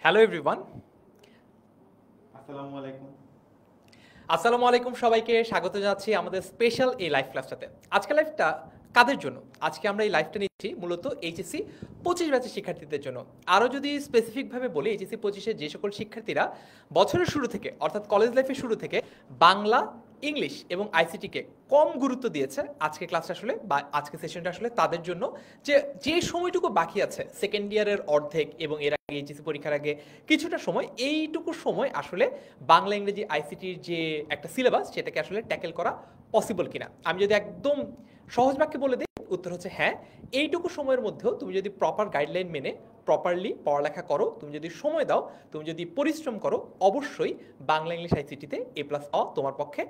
Hello everyone. আসসালামু আলাইকুম। আসসালামু আলাইকুম, সবাইকে স্বাগত জানাচ্ছি আমাদের স্পেশাল এই লাইভ ক্লাসটাতে। আজকের লাইভটা কাদের জন্য? আজকে আমরা এই লাইভটা নিচ্ছি মূলত এইচএসসি 25 ব্যাচের শিক্ষার্থীদের জন্য। আরও যদি স্পেসিফিকভাবে বলি, এইচএসসি 25-এর যে সকল শিক্ষার্থীরা বছরের শুরু থেকে অর্থাৎ কলেজ লাইফের শুরু থেকে বাংলা, ইংলিশ এবং আইসিটিকে কম গুরুত্ব দিয়েছে, আজকে ক্লাসটা আসলে বা আজকে সেশনটা আসলে তাদের জন্য। যে যে সময়টুকু বাকি আছে সেকেন্ড ইয়ারের অর্ধেক এবং এর আগে এইচএসসি পরীক্ষার আগে কিছুটা সময়, এইটুকু সময় আসলে বাংলা ইংরেজি আইসিটির যে একটা সিলেবাস সেটাকে আসলে ট্যাকেল করা পসিবল কিনা। আমি যদি একদম সহজ বাক্যে বলে দিই, উত্তর হচ্ছে হ্যাঁ। এইটুকু সময়ের মধ্যেও তুমি যদি প্রপার গাইডলাইন মেনে প্রপারলি পড়ালেখা করো, তুমি যদি সময় দাও, তুমি যদি পরিশ্রম করো, অবশ্যই বাংলা ইংলিশ আইসিটিতে A+ পাওয়া তোমার পক্ষে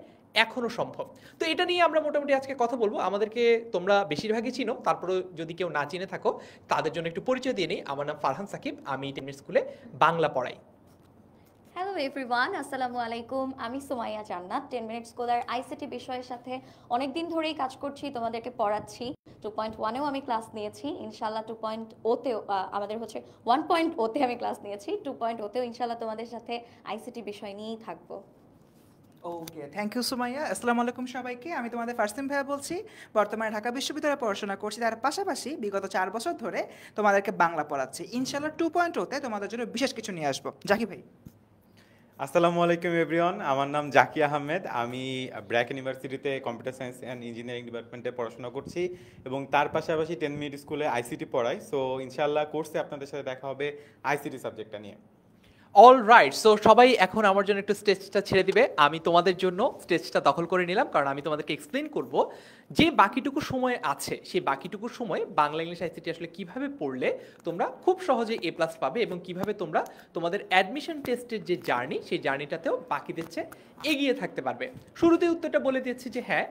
এখনো সম্ভব। তো এটা নিয়ে আমরা মোটামুটি আজকে কথা বলবো। আমাদেরকে তোমরা বেশিরভাগই চিনো, তারপরে যদি কেউ না চিনে থাকো তাদের জন্য একটু পরিচয় দিয়ে নিই। আমার নাম ফারহান সাকিব, আমি টেনিস স্কুলে বাংলা পড়াই। হ্যালো এভরিওয়ান, আসসালামু আলাইকুম। আমি সুমাইয়া জান্নাত, 10 মিনিট স্কলার আইসিটি বিষয়ের সাথে অনেক দিন ধরেই কাজ করছি, তোমাদেরকে পড়াচ্ছি। 2.1-এও আমি ক্লাস নিয়েছি, ইনশাল্লাহ 2.0-তেও আমাদের হচ্ছে 1.0-তে আমি ক্লাস নিয়েছি, 2.0-তেও ইনশাল্লাহ তোমাদের সাথে আইসিটি বিষয় নিয়েই থাকবো। ওকে, থ্যাংক ইউ সুমাইয়া। আসসালামু আলাইকুম সবাইকে। আমি তোমাদের ফারসিম ভাইয়া বলছি। বর্তমানে ঢাকা বিশ্ববিদ্যালয়ে পড়াশোনা করছি, তার পাশাপাশি বিগত 4 বছর ধরে তোমাদেরকে বাংলা পড়াচ্ছি। ইনশাল্লাহ 2.0-তে তোমাদের জন্য বিশেষ কিছু নিয়ে আসবো। জাকি ভাই। আসসালামু আলাইকুম এভরিওয়ান, আমার নাম জাকি আহমেদ। আমি ব্র্যাক ইউনিভার্সিটিতে কম্পিউটার সায়েন্স অ্যান্ড ইঞ্জিনিয়ারিং ডিপার্টমেন্টে পড়াশোনা করছি এবং তার পাশাপাশি 10 মিনিট স্কুলে আইসিটি পড়াই। সো ইনশাআল্লাহ কোর্সে আপনাদের সাথে দেখা হবে আইসিটি সাবজেক্টটা নিয়ে। অল রাইট, সো সবাই এখন আমার জন্য একটু স্টেজটা ছেড়ে দিবে। আমি তোমাদের জন্য স্টেজটা দখল করে নিলাম, কারণ আমি তোমাদেরকে এক্সপ্লেন করব যে বাকিটুকু সময় আছে, সেই বাকিটুকু সময় বাংলা ইংলিশ আইসিটি আসলে কিভাবে পড়লে তোমরা খুব সহজে A+ পাবে এবং কিভাবে তোমরা তোমাদের অ্যাডমিশন টেস্টের যে জার্নি, সেই জার্নিটাতেও বাকিদের চেয়ে এগিয়ে থাকতে পারবে। শুরুতে উত্তরটা বলে দিচ্ছি যে হ্যাঁ,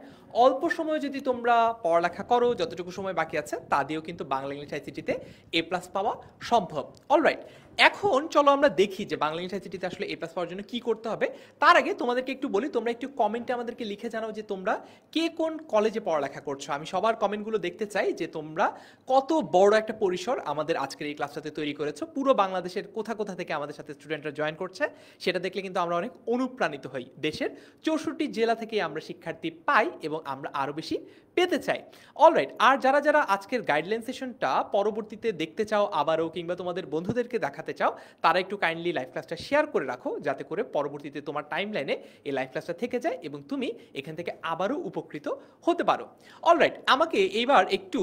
অল্প সময় যদি তোমরা পড়ালেখা করো, যতটুকু সময় বাকি আছে তা দিয়েও কিন্তু বাংলা ইংলিশ আইসিটিতে A+ পাওয়া সম্ভব। অলরাইট, এখন চলো আমরা দেখি যে বাংলা ইংলিশ আইসিটিতে আসলে A+ পাওয়ার জন্য কি করতে হবে। তার আগে তোমাদেরকে একটু বলি, তোমরা একটু কমেন্টে আমাদেরকে লিখে জানাও যে তোমরা কে কোন কলেজে পড়ালেখা করছো। আমি সবার কমেন্টগুলো দেখতে চাই যে তোমরা কত বড় একটা পরিসর আমাদের আজকের এই ক্লাসটাতে তৈরি করেছো। পুরো বাংলাদেশের কোথা কোথা থেকে আমাদের সাথে স্টুডেন্টরা জয়েন করছে সেটা দেখলে কিন্তু আমরা অনেক অনুপ্রাণিত হই। দেশের 64 জেলা থেকে আমরা শিক্ষার্থী পাই এবং আমরা আরও বেশি পেতে চাই। অলরাইট, আর যারা যারা আজকের গাইডলাইন সেশনটা পরবর্তীতে দেখতে চাও আবারও, কিংবা তোমাদের বন্ধুদেরকে দেখাতে চাও, তারা একটু কাইন্ডলি লাইভ ক্লাসটা শেয়ার করে রাখো, যাতে করে পরবর্তীতে তোমার টাইম লাইনে এই লাইভ ক্লাসটা থেকে যায় এবং তুমি এখান থেকে আবারও উপকৃত হতে পারো। অলরাইট, আমাকে এইবার একটু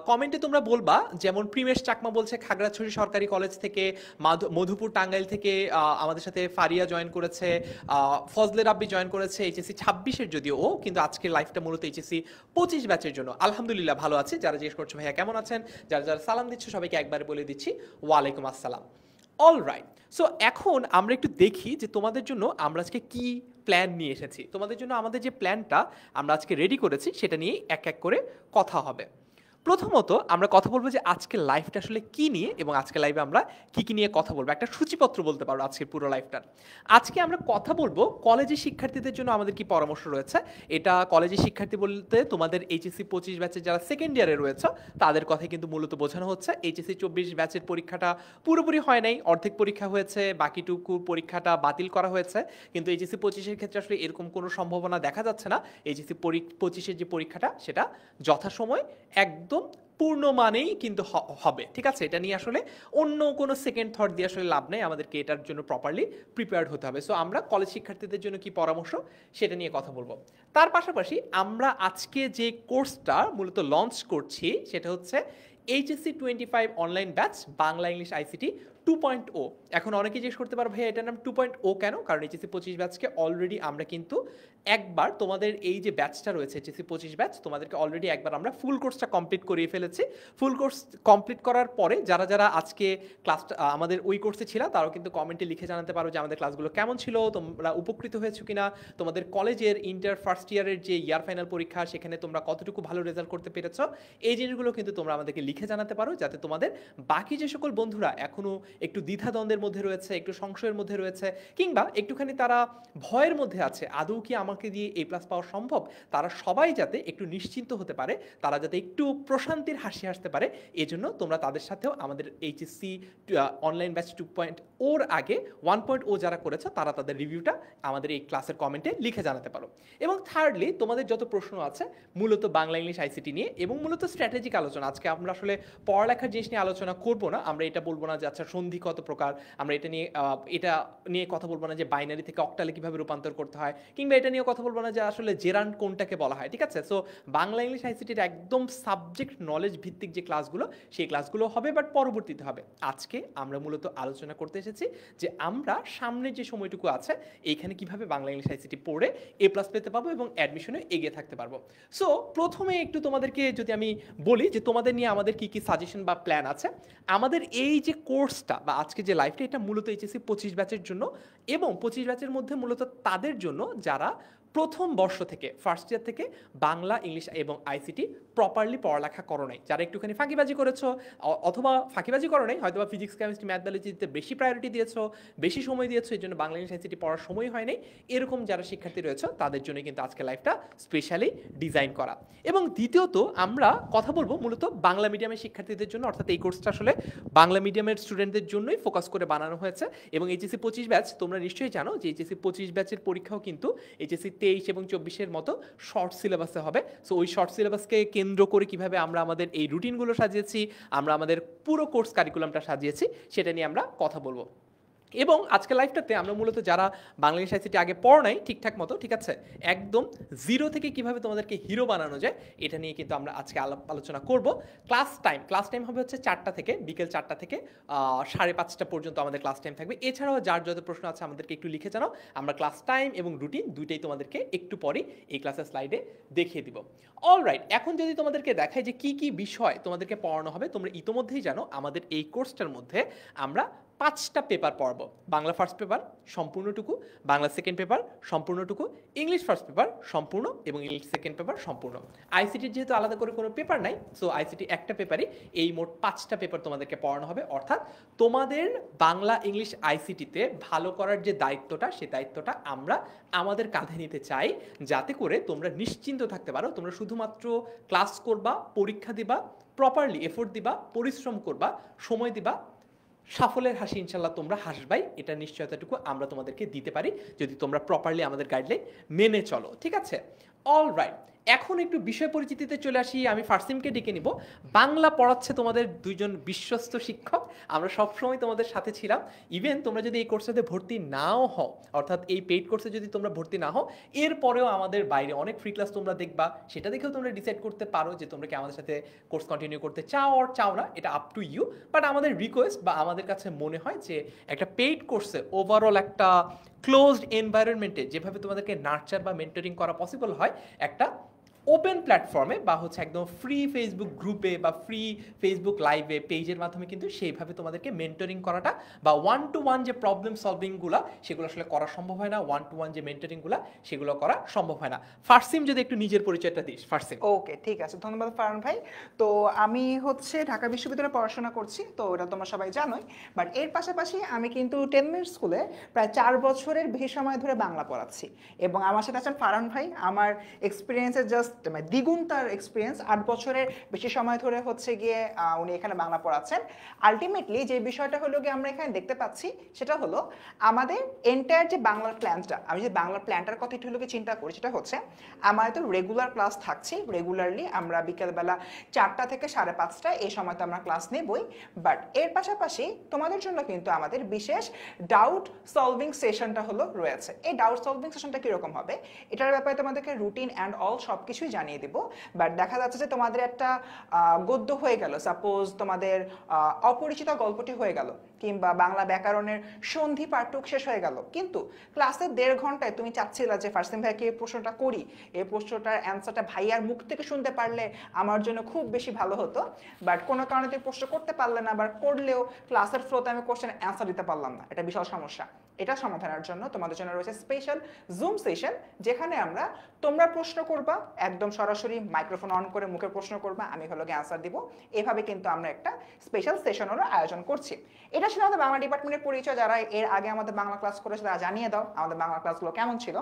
কমেন্টে তোমরা বলবা, যেমন প্রিমেশ চাকমা বলছে খাগড়াছড়ি সরকারি কলেজ থেকে, মধুপুর টাঙ্গাইল থেকে আমাদের সাথে ফারিয়া জয়েন করেছে, ফজলে রাব্বি জয়েন করেছে এইচএসসি 26-এর, যদিও ও কিন্তু আজকের লাইভটা মূলত এইচএসসি 25 ব্যাচের জন্য। আলহামদুলিল্লাহ ভালো আছি। যারা জিজ্ঞেস করছো ভাইয়া কেমন আছেন, যারা যারা সালাম দিচ্ছ সবাইকে একবারে বলে দিচ্ছি ওয়ালাইকুম আসসালাম। অলরাইট, সো এখন আমরা একটু দেখি যে তোমাদের জন্য আমরা আজকে কি প্ল্যান নিয়ে এসেছি। তোমাদের জন্য আমাদের যে প্ল্যানটা আমরা আজকে রেডি করেছি সেটা নিয়ে এক এক করে কথা হবে। প্রথমত আমরা কথা বলবো যে আজকের লাইফটা আসলে কি নিয়ে এবং আজকের লাইভে আমরা কি কি নিয়ে কথা বলবো, একটা সূচিপত্র বলতে পারো আজকের পুরো লাইফটার। আজকে আমরা কথা বলবো কলেজের শিক্ষার্থীদের জন্য আমাদের কি পরামর্শ রয়েছে। এটা কলেজের শিক্ষার্থী বলতে তোমাদের এইচএসসি 25 ব্যাচের যারা সেকেন্ড ইয়ারে রয়েছে তাদের কথাই কিন্তু মূলত বোঝানো হচ্ছে। এইচএসসি 24 ব্যাচের পরীক্ষাটা পুরোপুরি হয় নাই, অর্ধেক পরীক্ষা হয়েছে, বাকিটুকু পরীক্ষাটা বাতিল করা হয়েছে। কিন্তু এইচএসসি 25-এর ক্ষেত্রে আসলে এরকম কোনো সম্ভাবনা দেখা যাচ্ছে না। এইচএসসি 25-এর যে পরীক্ষাটা সেটা যথাসময় একদম পূর্ণ মানেই কিন্তু হবে। ঠিক আছে, এটা নিয়ে আসলে অন্য কোনো সেকেন্ড থট দিয়ে আসলে লাভ নেই, আমাদেরকে এটার জন্য প্রপারলি প্রিপেয়ার্ড হতে হবে। সো আমরা কলেজ শিক্ষার্থীদের জন্য কি পরামর্শ সেটা নিয়ে কথা বলবো। তার পাশাপাশি আমরা আজকে যে কোর্সটা মূলত লঞ্চ করছি সেটা হচ্ছে HSC 25 online batch Bangla English ICT 2.0। এখন অনেকে জিজ্ঞেস করতে পারো ভাই এটার নাম 2.0 কেন? কারণ এইচএসসি 25 ব্যাচকে অলরেডি আমরা কিন্তু একবার তোমাদের এই যে ব্যাচটা রয়েছে এইচএসসি 25 ব্যাচ, তোমাদেরকে অলরেডি একবার আমরা ফুল কোর্সটা কমপ্লিট করিয়ে ফেলেছি। ফুল কোর্স কমপ্লিট করার পরে যারা যারা আজকে ক্লাসটা আমাদের ওই কোর্সে ছিল তারাও কিন্তু কমেন্টে লিখে জানাতে পারো যে আমাদের ক্লাসগুলো কেমন ছিল, তোমরা উপকৃত হয়েছো কিনা, তোমাদের কলেজের ইন্টার ফার্স্ট ইয়ারের যে ইয়ার ফাইনাল পরীক্ষা সেখানে তোমরা কতটুকু ভালো রেজাল্ট করতে পেরেছো, এই জিনিসগুলো কিন্তু তোমরা আমাদেরকে লিখে জানাতে পারো, যাতে তোমাদের বাকি যে সকল বন্ধুরা এখনো একটু দ্বিধাদ্বন্দ্বের মধ্যে রয়েছে, একটু সংশয়ের মধ্যে রয়েছে, কিংবা একটুখানি তারা ভয়ের মধ্যে আছে আদৌ কি আমাকে দিয়ে A+ পাওয়া সম্ভব, তারা সবাই যাতে একটু নিশ্চিন্ত হতে পারে, তারা যাতে একটু প্রশান্তির হাসি হাসতে পারে, এজন্য তোমরা তাদের সাথেও আমাদের এইচএসসি অনলাইন ব্যাচ 2.0 আগে 1.0 যারা করেছে তারা তাদের রিভিউটা আমাদের এই ক্লাসের কমেন্টে লিখে জানাতে পারো। এবং থার্ডলি, তোমাদের যত প্রশ্ন আছে মূলত বাংলা ইংলিশ আইসিটি নিয়ে এবং মূলত স্ট্র্যাটেজিক আলোচনা, আজকে আমরা আসলে পড়ালেখার জিনিস নিয়ে আলোচনা করব না, আমরা এটা বলবো না যে আচ্ছা সন্ধি কত প্রকার, আমরা এটা নিয়ে কথা বলবো না যে বাইনারি থেকে অক্টালে কিভাবে রূপান্তর করতে হয়, কিংবা এটা নিয়ে কথা বলবো না যে আসলে জেরান্ড কোনটাকে বলা হয়, ঠিক আছে? সো বাংলা ইংলিশ আইসিটির একদম সাবজেক্ট নলেজ ভিত্তিক যে ক্লাসগুলো, সেই ক্লাসগুলো হবে, বাট পরবর্তীতে হবে। আজকে আমরা মূলত আলোচনা করতে এসেছি যে আমরা সামনের যে সময়টুকু আছে এইখানে কিভাবে বাংলা ইংলিশ আইসিটি পড়ে A+ পেতে পাবো এবং অ্যাডমিশনে এগিয়ে থাকতে পারবো। সো প্রথমে একটু তোমাদেরকে যদি আমি বলি যে তোমাদের নিয়ে আমাদের কি কি সাজেশন বা প্ল্যান আছে। আমাদের এই যে কোর্সটা বা আজকে যে লাইফটা, এটা মূলত এইচএসসি 25 ব্যাচের জন্য, এবং 25 ব্যাচের মধ্যে মূলত তাদের জন্য যারা প্রথম বর্ষ থেকে ফার্স্ট ইয়ার থেকে বাংলা ইংলিশ এবং আইসিটি প্রপারলি পড়ালেখা করো নাই, যারা একটুখানি ফাঁকিবাজি করেছো, অথবা ফাঁকিবাজি করো নাই, হয়তো বা ফিজিক্স কেমিস্ট্রি ম্যাথ বায়োলজিতে বেশি প্রায়োরিটি দিয়েছো, বেশি সময় দিয়েছো, এই জন্য বাংলা ইংলিশ আইসিটি পড়ার সময় হয় নাই, এরকম যারা শিক্ষার্থী রয়েছে তাদের জন্য কিন্তু আজকে লাইফটা স্পেশালি ডিজাইন করা। এবং দ্বিতীয়ত আমরা কথা বলবো মূলত বাংলা মিডিয়ামের শিক্ষার্থীদের জন্য, অর্থাৎ এই কোর্সটা আসলে বাংলা মিডিয়ামের স্টুডেন্টদের জন্যই ফোকাস করে বানানো হয়েছে। এবং এইচএসসি 25 ব্যাচ তোমরা নিশ্চয়ই জানো যে এইচএসসি 25 ব্যাচের পরীক্ষাও কিন্তু এইচএসসি 23 এবং 24-এর মতো শর্ট সিলেবাসে হবে। সো ওই শর্ট সিলেবাসকে কেন্দ্র করে কিভাবে আমরা আমাদের এই রুটিনগুলো সাজিয়েছি, আমরা আমাদের পুরো কোর্স কারিকুলামটা সাজিয়েছি, সেটা নিয়ে আমরা কথা বলবো। এবং আজকের লাইফটাতে আমরা মূলত যারা বাংলা ইংলিশ আইসিটি আগে পড় নাই ঠিকঠাক মতো, ঠিক আছে, একদম জিরো থেকে কিভাবে তোমাদেরকে হিরো বানানো যায় এটা নিয়ে কিন্তু আমরা আজকে আলোচনা করব। ক্লাস টাইম হবে হচ্ছে 4টা থেকে বিকেল 4টা থেকে 5:30 পর্যন্ত আমাদের ক্লাস টাইম থাকবে। এছাড়াও যার যত প্রশ্ন আছে আমাদেরকে একটু লিখে জানাও, আমরা ক্লাস টাইম এবং রুটিন দুইটাই তোমাদেরকে একটু পরেই এই ক্লাসের স্লাইডে দেখিয়ে দিব। অলরাইট, এখন যদি তোমাদেরকে দেখায় যে কি কি বিষয় তোমাদেরকে পড়ানো হবে, তোমরা ইতোমধ্যেই জানো আমাদের এই কোর্সটার মধ্যে আমরা 5টা পেপার পড়াবো। বাংলা ফার্স্ট পেপার সম্পূর্ণটুকু, বাংলা সেকেন্ড পেপার সম্পূর্ণটুকু, ইংলিশ ফার্স্ট পেপার সম্পূর্ণ এবং ইংলিশ সেকেন্ড পেপার সম্পূর্ণ। আইসিটির যেহেতু আলাদা করে কোনো পেপার নাই, সো আইসিটি একটা পেপারই, এই মোট 5টা পেপার তোমাদেরকে পড়ানো হবে। অর্থাৎ তোমাদের বাংলা ইংলিশ আইসিটিতে ভালো করার যে দায়িত্বটা, সেই দায়িত্বটা আমরা আমাদের কাঁধে নিতে চাই, যাতে করে তোমরা নিশ্চিন্ত থাকতে পারো। তোমরা শুধুমাত্র ক্লাস করবা, পরীক্ষা দিবা, প্রপারলি এফোর্ট দিবা, পরিশ্রম করবা, সময় দিবা, সাফল্যের হাসি ইনশাল্লাহ তোমরা হাসবাই, এটা নিশ্চয়তাটুকু আমরা তোমাদেরকে দিতে পারি যদি তোমরা প্রপারলি আমাদের গাইডলাইন মেনে চলো, ঠিক আছে? অলরাইট, এখন একটু বিষয় পরিচিতিতে চলে আসি। আমি ফারসিমকে ডেকে নিব। বাংলা পড়াচ্ছে তোমাদের দুইজন বিশ্বস্ত শিক্ষক, আমরা সবসময় তোমাদের সাথে ছিলাম। ইভেন তোমরা যদি এই কোর্সটাতে ভর্তি নাও হও, অর্থাৎ এই পেইড কোর্সে যদি তোমরা ভর্তি না হও, এরপরেও আমাদের বাইরে অনেক ফ্রি ক্লাস তোমরা দেখবা, সেটা দেখেও তোমরা ডিসাইড করতে পারো যে তোমরা কি আমাদের সাথে কোর্স কন্টিনিউ করতে চাও আর চাও না, এটা আপ টু ইউ। বাট আমাদের রিকোয়েস্ট বা আমাদের কাছে মনে হয় যে একটা পেইড কোর্সে ওভারঅল একটা ক্লোজড এনভায়রনমেন্টে যেভাবে তোমাদেরকে নার্চার বা মেন্টরিং করা পসিবল হয়, একটা ওপেন প্ল্যাটফর্মে বা হচ্ছে একদম ফ্রি ফেসবুক গ্রুপে বা ফ্রি ফেসবুক লাইভে পেজের মাধ্যমে কিন্তু সেইভাবে তোমাদেরকে মেন্টরিং করাটা বা 1-to-1 যে প্রবলেম সলভিংগুলো সেগুলো আসলে করা সম্ভব হয় না, 1-to-1 যে মেন্টরিংগুলো সেগুলো করা সম্ভব হয় না। ফারসিম যদি একটু নিজের পরিচয়টা দিস। ফারসিম। ওকে, ঠিক আছে, ধন্যবাদ ফারহান ভাই। তো আমি হচ্ছে ঢাকা বিশ্ববিদ্যালয়ে পড়াশোনা করছি, তো এটা তোমরা সবাই জানোই। বাট এর পাশাপাশি আমি কিন্তু 10 মিনিট স্কুলে প্রায় 4 বছরের বেশি সময় ধরে বাংলা পড়াচ্ছি, এবং আমার সাথে আছেন ফারহান ভাই। আমার এক্সপিরিয়েন্সের জাস্ট দ্বিগুণ তার এক্সপিরিয়েন্স, 8 বছরের বেশি সময় ধরে হচ্ছে গিয়ে উনি এখানে বাংলা পড়াচ্ছেন। আলটিমেটলি যে বিষয়টা হলো গিয়ে আমরা এখানে দেখতে পাচ্ছি সেটা হলো আমাদের এন্টায়ার যে বাংলার প্ল্যানটা, আমি যে বাংলার প্ল্যানটার কথা একটু হলো চিন্তা করি, সেটা হচ্ছে আমাদের তো রেগুলার ক্লাস থাকছে, রেগুলারলি আমরা বিকেলবেলা 4টা থেকে 5:30 এই সময় তো আমরা ক্লাস নেবই। বাট এর পাশাপাশি তোমাদের জন্য কিন্তু আমাদের বিশেষ ডাউট সলভিং সেশনটা হলো রয়েছে। এই ডাউট সলভিং সেশনটা কীরকম হবে, এটার ব্যাপারে তোমাদেরকে রুটিন অ্যান্ড অল সব কিছুই জানিয়ে দেবো। বাট দেখা যাচ্ছে যে তোমাদের একটা গদ্য হয়ে গেল, সাপোজ তোমাদের অপরিচিত গল্পটি হয়ে গেল, কিংবা বাংলা ব্যাকরণের সন্ধি পাঠক শেষ হয়ে গেল, কিন্তু ক্লাসের 1.5 ঘন্টায় তুমি চাচ্ছিলা যে ফারসিম ভাইকে এই প্রশ্নটা করি, এই প্রশ্নটার অ্যান্সারটা ভাইয়ার মুখ থেকে শুনতে পারলে আমার জন্য খুব বেশি ভালো হতো। বাট কোনো কারণে তুমি প্রশ্ন করতে পারলে না, বা করলেও ক্লাসের ফ্লোতে আমি কোশ্চেন অ্যান্সার দিতে পারলাম না, এটা বিশাল সমস্যা। এটা সমাধানের জন্য তোমাদের জন্য রয়েছে স্পেশাল জুম সেশন, যেখানে আমরা তোমরা প্রশ্ন করবা, একদম সরাসরি মাইক্রোফোন অন করে মুখে প্রশ্ন করবা, আমি হলো গিয়ে অ্যান্সার দিব। এভাবে কিন্তু আমরা একটা স্পেশাল সেশনেরও আয়োজন করছি। এটা ছিল আমাদের বাংলা ডিপার্টমেন্টের পরিচয়। যারা এর আগে আমাদের বাংলা ক্লাস করেছে তারা জানিয়ে দাও আমাদের বাংলা ক্লাসগুলো কেমন ছিল।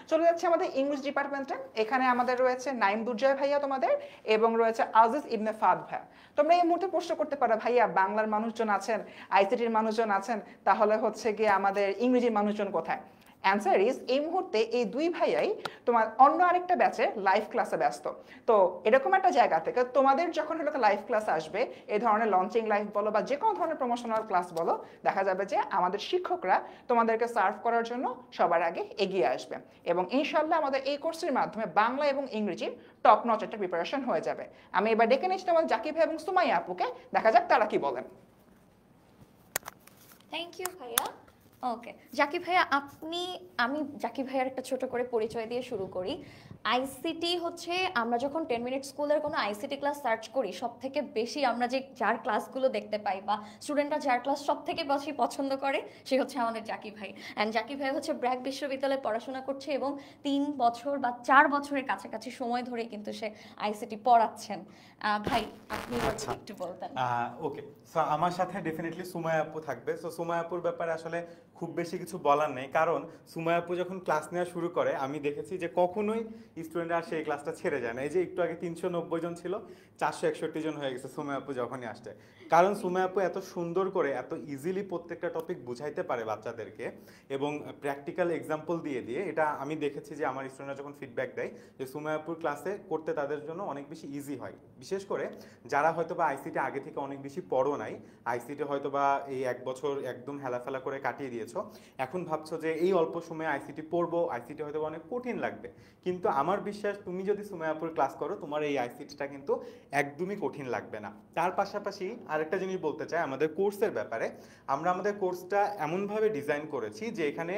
চলে যাচ্ছে আমাদের ইংলিশ ডিপার্টমেন্টে। এখানে আমাদের রয়েছে নাইম দুর্জয় ভাইয়া তোমাদের, এবং রয়েছে আজিজ ইবনে ফাদ ভাইয়া। তোমরা এই মুহূর্তে প্রশ্ন করতে পারো, ভাইয়া বাংলার মানুষজন আছেন, আইসিটির মানুষজন আছেন, তাহলে হচ্ছে গিয়ে আমাদের ইংরেজির মানুষজন কোথায়? অ্যান্সার ইজ, এই মুহূর্তে এই দুই ভাইয়াই তোমার অন্য আরেকটা ব্যাচে লাইভ ক্লাসে ব্যস্ত। তো এরকম একটা জায়গা থেকে তোমাদের যখন হলো লাইভ ক্লাস আসবে, এই ধরনের লঞ্চিং লাইভ বলো বা যে কোনো ধরনের প্রমোশনাল ক্লাস বলো, দেখা যাবে যে আমাদের শিক্ষকরা তোমাদেরকে সার্ভ করার জন্য সবার আগে এগিয়ে আসবে। এবং ইনশাল্লাহ আমাদের এই কোর্সের মাধ্যমে বাংলা এবং ইংরেজির টপ নচ একটা প্রিপারেশন হয়ে যাবে। আমি এবার ডেকে নিচ্ছি তোমাদের জাকিব ভাই এবং সুমাইয়া আপুকে, দেখা যাক তারা কি বলেন। থ্যাংক ইউ ভাইয়া। ওকে জাকিব ভাইয়া, আমি জাকিব ভাইয়ার একটা ছোট করে পরিচয় দিয়ে শুরু করি। আইসিটি হচ্ছে, আমরা যখন 10 মিনিট স্কুলের কোনো আইসিটি ক্লাস সার্চ করি, সব থেকে বেশি আমরা যার ক্লাসগুলো দেখতে পাই বা স্টুডেন্টরা যার ক্লাস সব থেকে বেশি পছন্দ করে, সে হচ্ছে আমাদের জাকিব ভাই। অ্যান্ড জাকিব ভাই হচ্ছে ব্র্যাক বিশ্ববিদ্যালয়ে পড়াশোনা করছে এবং 3 বছর বা 4 বছরের কাছাকাছি সময় ধরে কিন্তু সে আইসিটি পড়াচ্ছেন। ভাই আপনি একটু বলতেন। ওকে, সো আমার সাথে ডেফিনেটলি সুমাইয়া আপু থাকবে। সো সুমাইয়া আপুর ব্যাপারে আসলে খুব বেশি কিছু বলার নেই, কারণ সুমাইয়া আপু যখন ক্লাস নেওয়া শুরু করে আমি দেখেছি যে কখনোই স্টুডেন্টরা সেই ক্লাসটা ছেড়ে যায় না। এই যে একটু আগে 390 জন ছিল, 461 জন হয়ে গেছে সুমাইয়া আপু যখনই আসছে। কারণ সুমাইয়া আপু এত সুন্দর করে, এত ইজিলি প্রত্যেকটা টপিক বুঝাইতে পারে বাচ্চাদেরকে, এবং প্র্যাকটিক্যাল এক্সাম্পল দিয়ে দিয়ে। এটা আমি দেখেছি যে আমার স্টুডেন্টরা যখন ফিডব্যাক দেয় যে সুমাইয়া আপুর ক্লাসে করতে তাদের জন্য অনেক বেশি ইজি হয়। বিশেষ করে যারা হয়তো বা আইসিটি আগে থেকে অনেক বেশি পড়ো নাই, আইসিটি হয়তো বা এই 1 বছর একদম হেলাফেলা করে কাটিয়ে দিয়েছো, এখন ভাবছো যে এই অল্প সময়ে আইসিটি পড়বো, আইসিটি হয়তো অনেক কঠিন লাগবে। কিন্তু আমার বিশ্বাস, তুমি যদি সুমাইয়াপুর ক্লাস করো, তোমার এই আইসিটিটা কিন্তু একদমই কঠিন লাগবে না। তার পাশাপাশি আরেকটা জিনিস বলতে চাই আমাদের কোর্সের ব্যাপারে। আমরা আমাদের কোর্সটা এমনভাবে ডিজাইন করেছি যে এখানে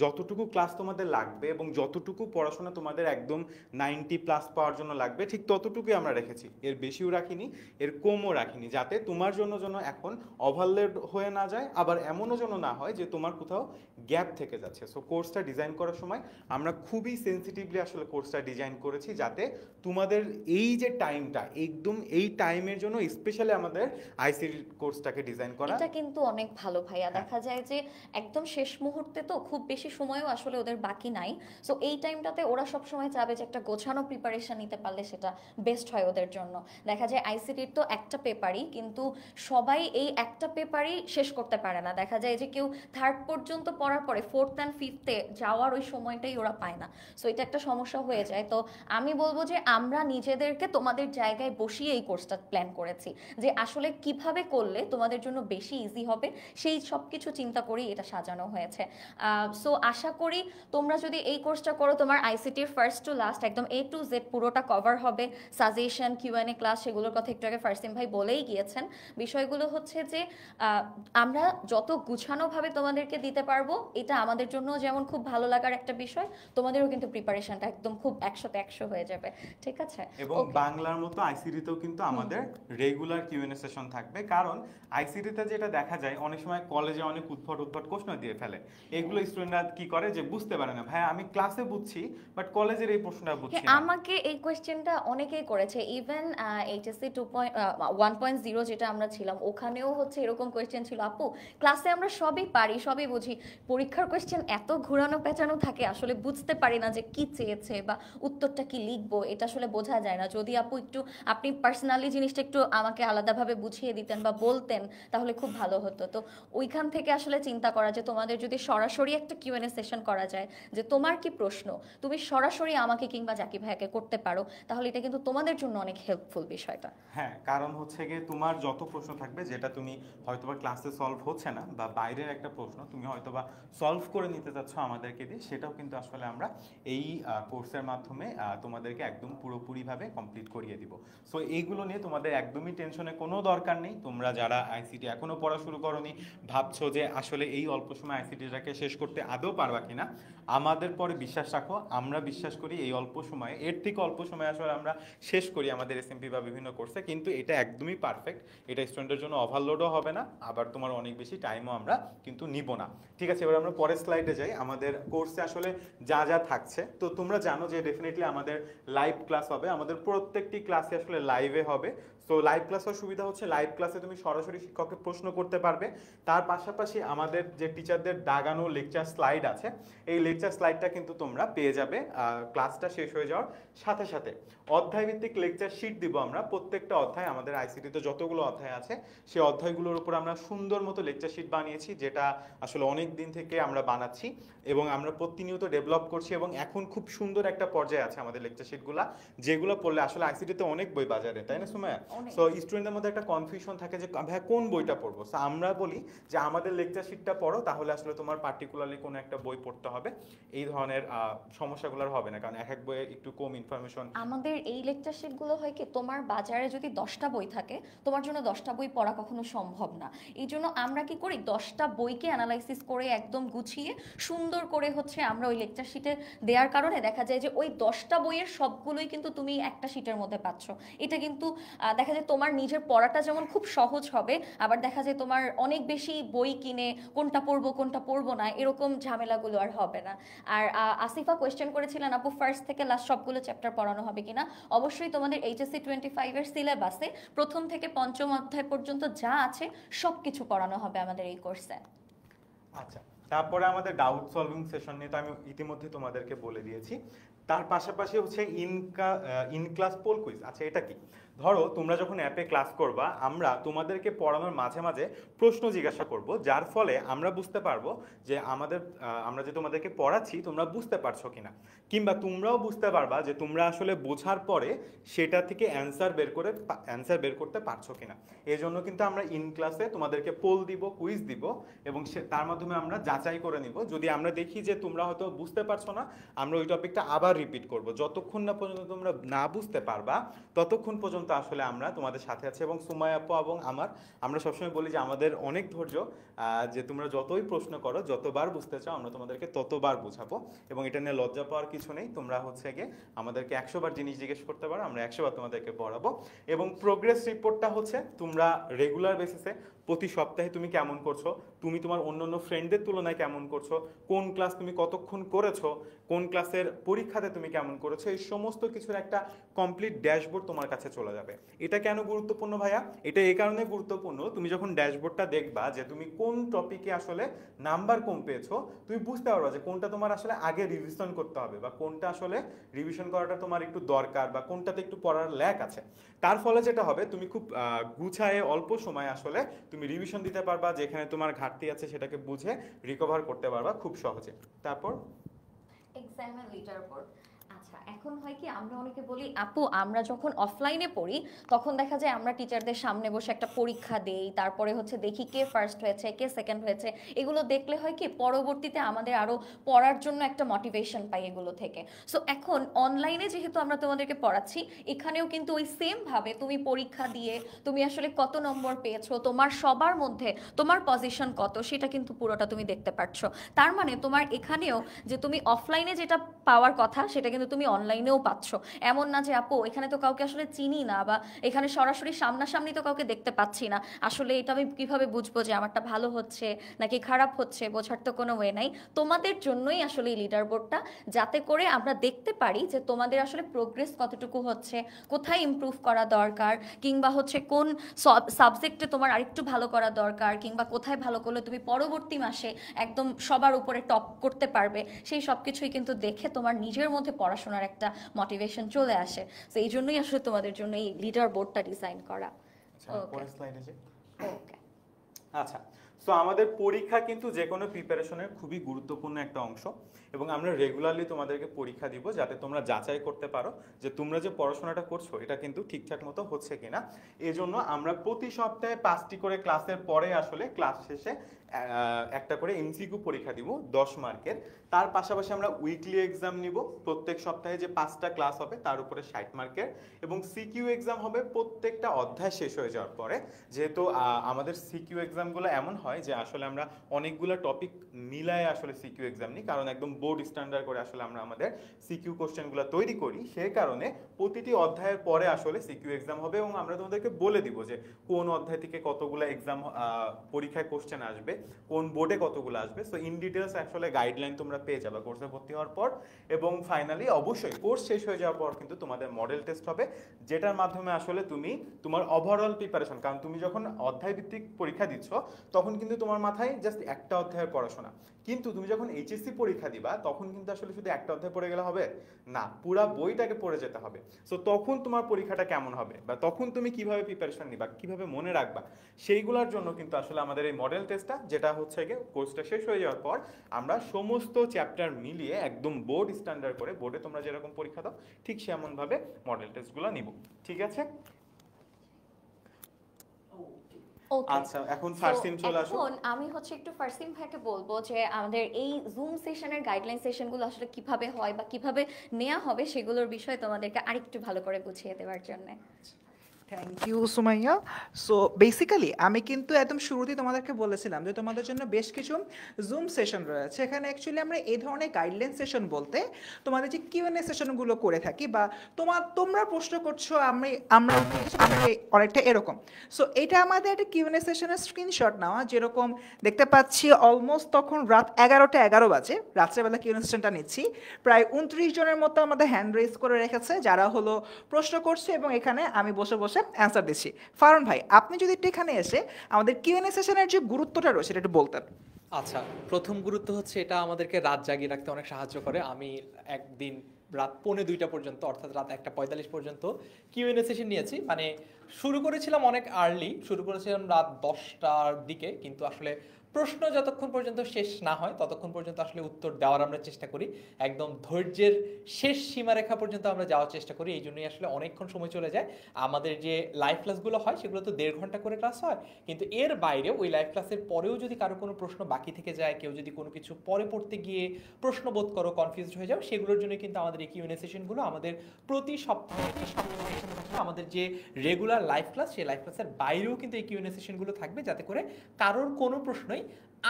যতটুকু ক্লাস তোমাদের লাগবে এবং যতটুকু পড়াশোনা তোমাদের একদম 90+ পাওয়ার জন্য লাগবে, ঠিক ততটুকুই আমরা রেখেছি। এর বেশিও রাখিনি, এর কমও রাখিনি, যাতে তোমার জন্য যেন এখন ওভারলোড হয়ে না যায়, আবার এমনও যেন না হয় যে তোমার কোথাও গ্যাপ থেকে যাচ্ছে। সো কোর্সটা ডিজাইন করার সময় আমরা খুবই সেন্সিটিভলি আসলে কোর্সটা ডিজাইন করেছি, যাতে তোমাদের এই যে টাইমটা, একদম এই টাইমের জন্য স্পেশালি আমাদের আইসিটি কোর্সটাকে ডিজাইন করা। এটা কিন্তু অনেক ভালো ভাইয়া। দেখা যায় যে একদম শেষ মুহূর্তে তো খুব বেশি সময়ও আসলে ওদের বাকি নাই। সো এই টাইমটাতে ওরা সব সময় চাবে যে একটা গোছানো প্রিপারেশন নিতে পারলে সেটা বেস্ট হয় ওদের জন্য। দেখা যায় আইসিটির তো একটা পেপারই, কিন্তু সবাই এই একটা পেপারই শেষ করতে পারে না। দেখা যায় যে কেউ 3rd পর্যন্ত পড়ার পরে 4th and 5th-এ যাওয়ার ওই সময়টাই ওরা পায় না। সো এটা একটা সমস্যা হয়ে যায়। তো আমি বলবো যে আমরা নিজেদেরকে তোমাদের জায়গায় বসিয়ে এই কোর্সটা প্ল্যান করেছি, যে আসলে কিভাবে করলে তোমাদের জন্য বেশি ইজি হবে, সেই সব কিছু চিন্তা করেই এটা সাজানো হয়েছে। সো আশা করি তোমরা যদি এই কোর্সটা করো, তোমার আইসিটির ফার্স্ট টু লাস্ট একদম A to Z পুরোটা কভার হবে। সাজেশন, Q&A ক্লাস, সেগুলোর কথা একটু আগে ফারসিম ভাই বলেই গিয়েছেন। বিষয়গুলো হচ্ছে যে আমরা যত গুছানোভাবে তোমাদেরকে দিতে পারবো, এটা আমাদের জন্য যেমন খুব ভালো লাগার একটা বিষয়, তোমাদেরও কিন্তু প্রিপারেশনটা একদম খুব 100তে 100 হয়ে যাবে। ঠিক আছে? এবং বাংলার মতো আইসিটিতেও কিন্তু আমাদের রেগুলার কিউএনএ সেশন থাকবে। কারণ আইসিটিতে যেটা দেখা যায়, অনেক সময় কলেজে অনেক উদ্ভট প্রশ্ন দিয়ে ফেলে। এগুলো স্টুডেন্টরা কি করে যে বুঝতে পারে না, ভাই আমি ক্লাসে বুঝছি বাট কলেজের এই প্রশ্নটা বুঝছি না। আমাকে এই কোশ্চেনটা অনেকেই করেছে। ইভেন এইচএসসি 1.0 যেটা আমরা ছিলাম, ওখানেও হচ্ছে এরকম কোয়েশ্চেন ছিল, আপু ক্লাসে আমরা সবই পারি, সবই বুঝি, পরীক্ষার কোয়েশ্চেন এত ঘোরানো পেঁচানো থাকে, আসলে বুঝতে পারি না যে কি চেয়েছে বা উত্তরটা কি লিখবো, এটা আসলে বোঝা যায় না। যদি আপু একটু আপনি পার্সোনালি জিনিসটা একটু আমাকে আলাদাভাবে বুঝিয়ে দিতেন বা বলতেন, তাহলে খুব ভালো হতো। তো ওইখান থেকে আসলে চিন্তা করা যে তোমাদের যদি সরাসরি একটা কিউএনএ সেশন করা যায়, যে তোমার কি প্রশ্ন তুমি সরাসরি আমাকে কিংবা জাকিব ভাইয়াকে করতে পারো, তাহলে এটা কিন্তু তোমাদের জন্য অনেক হেল্পফুল বিষয়টা। হ্যাঁ, কারণ হচ্ছে গিয়ে তোমার যত প্রশ্ন থাকবে যেটা তুমি হয়তোবা ক্লাসে সলভ হচ্ছে না, বা বাইরের একটা প্রশ্ন তুমি হয়তোবা সলভ করে নিতে চাচ্ছ আমাদেরকে দিয়ে, সেটাও কিন্তু আসলে আমরা এই কোর্সের মাধ্যমে তোমাদেরকে একদম পুরোপুরিভাবে কমপ্লিট করিয়ে দিব। সো এইগুলো নিয়ে তোমাদের একদমই টেনশনে কোনো দরকার নেই। তোমরা যারা আইসিটি এখনো পড়া শুরু করোনি, ভাবছো যে আসলে এই অল্প সময় আইসিটিটাকে শেষ করতে আদৌ পারবা কিনা, আমাদের পরে বিশ্বাস রাখো। আমরা বিশ্বাস করি এই অল্প সময়ে, এর থেকে অল্প সময় আসলে আমরা শেষ করি আমাদের এসএমপি বা বিভিন্ন কোর্সে, কিন্তু এটা একদমই পারফেক্ট। এটা স্টুডেন্টের জন্য ওভারলোডও হবে না, আবার তোমার অনেক বেশি টাইমও আমরা কিন্তু নিব না। ঠিক আছে, এবার আমরা পরের স্লাইডে যাই। আমাদের কোর্সে আসলে যা যা থাকছে, তো তোমরা জানো যে ডেফিনেটলি আমাদের লাইভ ক্লাস হবে। আমাদের প্রত্যেকটি ক্লাসে আসলে লাইভে হবে। সো লাইভ ক্লাস হওয়ার সুবিধা হচ্ছে লাইভ ক্লাসে তুমি সরাসরি শিক্ষককে প্রশ্ন করতে পারবে। তার পাশাপাশি আমাদের যে টিচারদের দাগানো লেকচার স্লাইড আছে, এই লেকচার স্লাইডটা কিন্তু তোমরা পেয়ে যাবে ক্লাসটা শেষ হয়ে যাওয়ার সাথে সাথে। অধ্যায় ভিত্তিক লেকচার শিট দিব আমরা। প্রত্যেকটা অধ্যায়, আমাদের আইসিটিতে যতগুলো অধ্যায় আছে সেই অধ্যায়গুলোর উপর আমরা সুন্দর মতো লেকচার শিট বানিয়েছি, যেটা আসলে অনেক দিন থেকে আমরা বানাচ্ছি এবং আমরা প্রতিনিয়ত ডেভেলপ করছি। এবং এখন খুব সুন্দর একটা পর্যায়ে আছে আমাদের লেকচার শিটগুলা, যেগুলো পড়লে আসলে আইসিটিতে অনেক বই বাজারে, তাই না সুমাইয়া? সো স্টুডেন্টদের মধ্যে একটা কনফিউশন থাকে যে ভাই কোন বইটা পড়বো। সো আমরা বলি যে আমাদের লেকচার শিটটা পড়ো, তাহলে আসলে তোমার পার্টিকুলারলি কোনো একটা বই পড়তে হবে, এই ধরনের সমস্যাগুলো হবে না, কারণ এক এক বইয়ে একটু কম ইনফরমেশন। আমাদের এই লেকচার শিটগুলো হয় কি, তোমার বাজারে যদি 10টা বই থাকে, তোমার জন্য 10টা বই পড়া কখনো সম্ভব না। এই জন্য আমরা কি করি, 10টা বইকে অ্যানালাইসিস করে একদম গুছিয়ে সুন্দর করে হচ্ছে আমরা ওই লেকচার শিটে দেওয়ার কারণে দেখা যায় যে ওই 10টা বইয়ের সবগুলোই কিন্তু তুমি একটা শিটের মধ্যে পাচ্ছ। এটা কিন্তু দেখা যায় তোমার নিজের পড়াটা যেমন খুব সহজ হবে, আবার দেখা যায় তোমার অনেক বেশি বই কিনে কোনটা পড়বো না এরকম ঝামেলাগুলো আর হবে না। আর আসিফা কোয়েশ্চেন করেছিলেন আপু ফার্স্ট থেকে লাস্ট সবগুলো চ্যাপ্টার পড়ানো হবে কিনা। অবশ্যই তোমাদের এইচএসসি 25 এর সিলেবাসে প্রথম থেকে পঞ্চম অধ্যায় পর্যন্ত যা আছে সবকিছু পড়ানো হবে আমাদের এই কোর্সে। আচ্ছা, তারপরে আমাদের ডাউট সলভিং সেশন নিয়ে তো আমি ইতিমধ্যে তোমাদেরকে বলে দিয়েছি। তার পাশাপাশি হচ্ছে ইন ক্লাস পোল কুইজ। আচ্ছা, এটা কি? ধরো তোমরা যখন অ্যাপে ক্লাস করবা, আমরা তোমাদেরকে পড়ানোর মাঝে মাঝে প্রশ্ন জিজ্ঞাসা করব, যার ফলে আমরা বুঝতে পারবো যে আমরা যে তোমাদেরকে পড়াচ্ছি তোমরা বুঝতে পারছো কিনা, কিংবা তোমরাও বুঝতে পারবা যে তোমরা আসলে বোঝার পরে সেটা থেকে অ্যান্সার বের করতে পারছো কিনা। এই জন্য কিন্তু আমরা ইন ক্লাসে তোমাদেরকে পোল দিব, কুইজ দিব, এবং তার মাধ্যমে আমরা যাচাই করে নিব। যদি আমরা দেখি যে তোমরা হয়তো বুঝতে পারছো না, আমরা ওই টপিকটা আবার রিপিট করব। যতক্ষণ না পর্যন্ত তোমরা না বুঝতে পারবা ততক্ষণ পর্যন্ত আসলে আমরা তোমাদের সাথে আছি। এবং সুমাইয়া আপু এবং আমরা সবসময় বলি যে আমাদের অনেক ধৈর্য, যে তোমরা যতই প্রশ্ন করো, যতবার বুঝতে চাও, আমরা তোমাদেরকে ততবার বুঝাবো। এবং এটা নিয়ে লজ্জা পাওয়ার কিছু নেই। তোমরা হচ্ছে গিয়ে আমাদেরকে 100 বার জিনিস জিজ্ঞেস করতে পারো, আমরা 100 বার তোমাদেরকে পড়াবো। এবং প্রোগ্রেস রিপোর্টটা হচ্ছে তোমরা রেগুলার বেসিসে প্রতি সপ্তাহে তুমি কেমন করছো, তুমি তোমার অন্যান্য ফ্রেন্ডদের তুলনায় কেমন করছো, কোন ক্লাস তুমি কতক্ষণ করেছো, কোন ক্লাসের পরীক্ষাতে তুমি কেমন করেছো, এই সমস্ত কিছুর একটা কমপ্লিট ড্যাশবোর্ড তোমার কাছে চলে যাবে। এটা কেন গুরুত্বপূর্ণ ভাইয়া? এটা এই কারণে গুরুত্বপূর্ণ, তুমি যখন ড্যাশবোর্ডটা দেখবা যে তুমি কোন টপিকে আসলে নাম্বার কম পেয়েছো, তুমি বুঝতে পারবা যে কোনটা তোমার আসলে আগে রিভিশন করতে হবে, বা কোনটা আসলে রিভিশন করাটা তোমার একটু দরকার, বা কোনটাতে একটু পড়ার ল্যাক আছে। তার ফলে যেটা হবে, তুমি খুব গুছায়ে অল্প সময় আসলে তুমি রিভিশন দিতে পারবা, যেখানে তোমার ঘাটতি আছে সেটাকে বুঝে রিকভার করতে পারবা খুব সহজে। তারপর এক্সামের লিডার বোর্ড। আচ্ছা, এখন হয় কি, আমরা অনেকে বলি আপু আমরা যখন অফলাইনে পড়ি তখন দেখা যায় আমরা টিচারদের সামনে বসে একটা পরীক্ষা দেই, তারপরে হচ্ছে দেখি কে ফার্স্ট হয়েছে কে সেকেন্ড হয়েছে। এগুলো দেখলে হয় কি পরবর্তীতে আমাদের আরো পড়ার জন্য একটা মোটিভেশন পাই এগুলো থেকে। সো এখন অনলাইনে যেহেতু আমরা তোমাদেরকে পড়াচ্ছি, এখানেও কিন্তু ওই সেম ভাবে তুমি পরীক্ষা দিয়ে তুমি আসলে কত নম্বর পেয়েছো, তোমার সবার মধ্যে তোমার পজিশন কত, সেটা কিন্তু পুরোটা তুমি দেখতে পাচ্ছো। তার মানে তোমার এখানেও যে তুমি অফলাইনে যেটা পাওয়ার কথা সেটা কিন্তু তুমি অনলাইনেও পাচ্ছ। এমন না যে আপু এখানে তো কাউকে আসলে চিনি না, বা এখানে সরাসরি সামনাসামনি তো কাউকে দেখতে পাচ্ছি না, আসলে এটা আমি কিভাবে বুঝবো যে আমারটা ভালো হচ্ছে নাকি খারাপ হচ্ছে, বোঝার তো কোনো ওয়ে নাই। তোমাদের জন্যই আসলে এই লিডার বোর্ডটা, যাতে করে আমরা দেখতে পারি যে তোমাদের আসলে প্রোগ্রেস কতটুকু হচ্ছে, কোথায় ইমপ্রুভ করা দরকার, কিংবা হচ্ছে কোন সাবজেক্টে তোমার আরেকটু ভালো করা দরকার, কিংবা কোথায় ভালো করলে তুমি পরবর্তী মাসে একদম সবার উপরে টপ করতে পারবে। সেই সব কিছুই কিন্তু দেখে তোমার নিজের মধ্যে পড়াশোনার একটা মোটিভেশন চলে আসে। তো এই জন্যই আসলে তোমাদের জন্য এই লিডার বোর্ডটা ডিজাইন করা। পরের স্লাইডে যে ওকে, আচ্ছা, সো আমাদের পরীক্ষা কিন্তু যে কোনো প্রিপারেশনের খুবই গুরুত্বপূর্ণ একটা অংশ, এবং আমরা রেগুলারলি তোমাদেরকে পরীক্ষা দিব যাতে তোমরা যাচাই করতে পারো যে তোমরা যে পড়াশোনাটা করছো এটা কিন্তু ঠিকঠাক মতো হচ্ছে কিনা। এই জন্য আমরা প্রতি সপ্তাহে 5টি করে ক্লাসের পরে আসলে ক্লাস শেষে একটা করে এমসিকিউ পরীক্ষা দিব 10 মার্কের। তার পাশাপাশি আমরা উইকলি এক্সাম নিব, প্রত্যেক সপ্তাহে যে 5টা ক্লাস হবে তার উপরে 60 মার্কের, এবং সিকিউ এক্সাম হবে প্রত্যেকটা অধ্যায় শেষ হয়ে যাওয়ার পরে। যেহেতু আমাদের সিকিউ এক্সামগুলো এমন হয় যে আসলে আমরা অনেকগুলো টপিক মিলায় আসলে সিকিউ এক্সাম নিই, কারণ একদম বোর্ড স্ট্যান্ডার্ড করে আসলে আমরা আমাদের সিকিউ কোশ্চেনগুলো তৈরি করি। সেই কারণে প্রতিটি অধ্যায়ের পরে আসলে সিকিউ এক্সাম হবে, এবং আমরা তোমাদেরকে বলে দিব যে কোন অধ্যায় থেকে কতগুলো এক্সাম পরীক্ষায় কোশ্চেন আসবে, কোন বোর্ডে কতগুলো আসবে। সো ইন ডিটেলস আসলে গাইডলাইন তোমরা পেয়ে যাবে কোর্সে ভর্তি হওয়ার পর। এবং ফাইনালি অবশ্যই কোর্স শেষ হয়ে যাওয়ার পর কিন্তু তোমাদের মডেল টেস্ট হবে, যেটার মাধ্যমে আসলে তুমি তোমার ওভারঅল প্রিপারেশন, কারণ তুমি যখন অধ্যায় ভিত্তিক পরীক্ষা দিচ্ছ তখন কিন্তু তোমার মাথায় জাস্ট একটা অধ্যায়ের পড়াশোনা, কিন্তু তুমি যখন এইচএসসি পরীক্ষা দিবা তখন কিন্তু আসলে শুধু একটা অধ্যায় পড়ে গেলে হবে না, পুরা বইটাকে পড়ে যেতে হবে। সো তখন তোমার পরীক্ষাটা কেমন হবে, বা তখন তুমি কিভাবে প্রিপারেশন নিবা, কিভাবে মনে রাখবা, সেইগুলোর জন্য কিন্তু আসলে আমাদের এই মডেল টেস্টটা, যেটা হচ্ছে গিয়ে কোর্সটা শেষ হয়ে যাওয়ার পর আমরা সমস্ত চ্যাপ্টার মিলিয়ে একদম বোর্ড স্ট্যান্ডার্ড করে, বোর্ডে তোমরা যেরকম পরীক্ষা দাও ঠিক সেমনভাবে মডেল টেস্টগুলো নিব। ঠিক আছে? Okay. আচ্ছা, এখন ফারসিন চলে আসো। এখন আমি হচ্ছে একটু ফারসিন ভাইকে বলবো যে আমাদের এই জুম সেশনের গাইডলাইন সেশনগুলো আসলে কিভাবে হয় বা কিভাবে নেওয়া হবে সেগুলোর বিষয়ে তোমাদেরকে আরেকটু ভালো করে বুঝিয়ে দেওয়ার জন্য। Thank you Sumaiya. So basically আমি কিন্তু একদম শুরুতেই তোমাদেরকে বলেছিলাম যে তোমাদের জন্য বেশ কিছু জুম সেশন রয়েছে। এখানে অ্যাকচুয়ালি আমরা এই ধরনের গাইডলাইন সেশন বলতে তোমাদের যে কিউএনএ সেশনগুলো করে থাকি, বা তোমরা প্রশ্ন করছো আমরা অনেকটা এরকম। সো এটা আমাদের একটা কিউএনএ সেশনের স্ক্রিনশট নেওয়া, যেরকম দেখতে পাচ্ছি অলমোস্ট তখন রাত 11টা বাজে, রাত্রেবেলা কিউএনএ সেশনটা নিচ্ছি। প্রায় 29 জনের মতো আমাদের হ্যান্ড রেজ করে রেখেছে যারা হলো প্রশ্ন করছে, এবং এখানে আমি বসে বসে অ্যান্সার দিচ্ছি। ফারুন ভাই, আপনি যদি একটু এখানে এসে আমাদের কিউএনএ সেশনের যে গুরুত্বটা রয়েছে সেটা একটু বলতেন। আচ্ছা, প্রথম গুরুত্ব হচ্ছে এটা আমাদেরকে রাত জাগিয়ে রাখতে অনেক সাহায্য করে। আমি একদিন রাত 1:45 পর্যন্ত, অর্থাৎ রাত 1:45 পর্যন্ত কিউএনএ সেশন নিয়েছি। মানে শুরু করেছিলাম অনেক আর্লি, শুরু করেছিলাম রাত 10টার দিকে, কিন্তু আসলে প্রশ্ন যতক্ষণ পর্যন্ত শেষ না হয় ততক্ষণ পর্যন্ত আসলে উত্তর দেওয়ার আমরা চেষ্টা করি, একদম ধৈর্যের শেষ সীমারেখা পর্যন্ত আমরা যাওয়ার চেষ্টা করি। এই জন্যই আসলে অনেকক্ষণ সময় চলে যায়। আমাদের যে লাইভ ক্লাসগুলো হয় সেগুলো তো 1.5 ঘন্টা করে ক্লাস হয়, কিন্তু এর বাইরে ওই লাইভ ক্লাসের পরেও যদি কারো কোনো প্রশ্ন বাকি থেকে যায়, কেউ যদি কোনো কিছু পরে পড়তে গিয়ে প্রশ্নবোধ করো, কনফিউজড হয়ে যাও, সেগুলোর জন্য কিন্তু আমাদের এই কিউএনএ সেশনগুলো আমাদের প্রতি সপ্তাহে আমাদের যে রেগুলার লাইভ ক্লাস, সেই লাইভ ক্লাসের বাইরেও কিন্তু এই কিউএনএ সেশনগুলো থাকবে, যাতে করে কারোর কোনো প্রশ্নই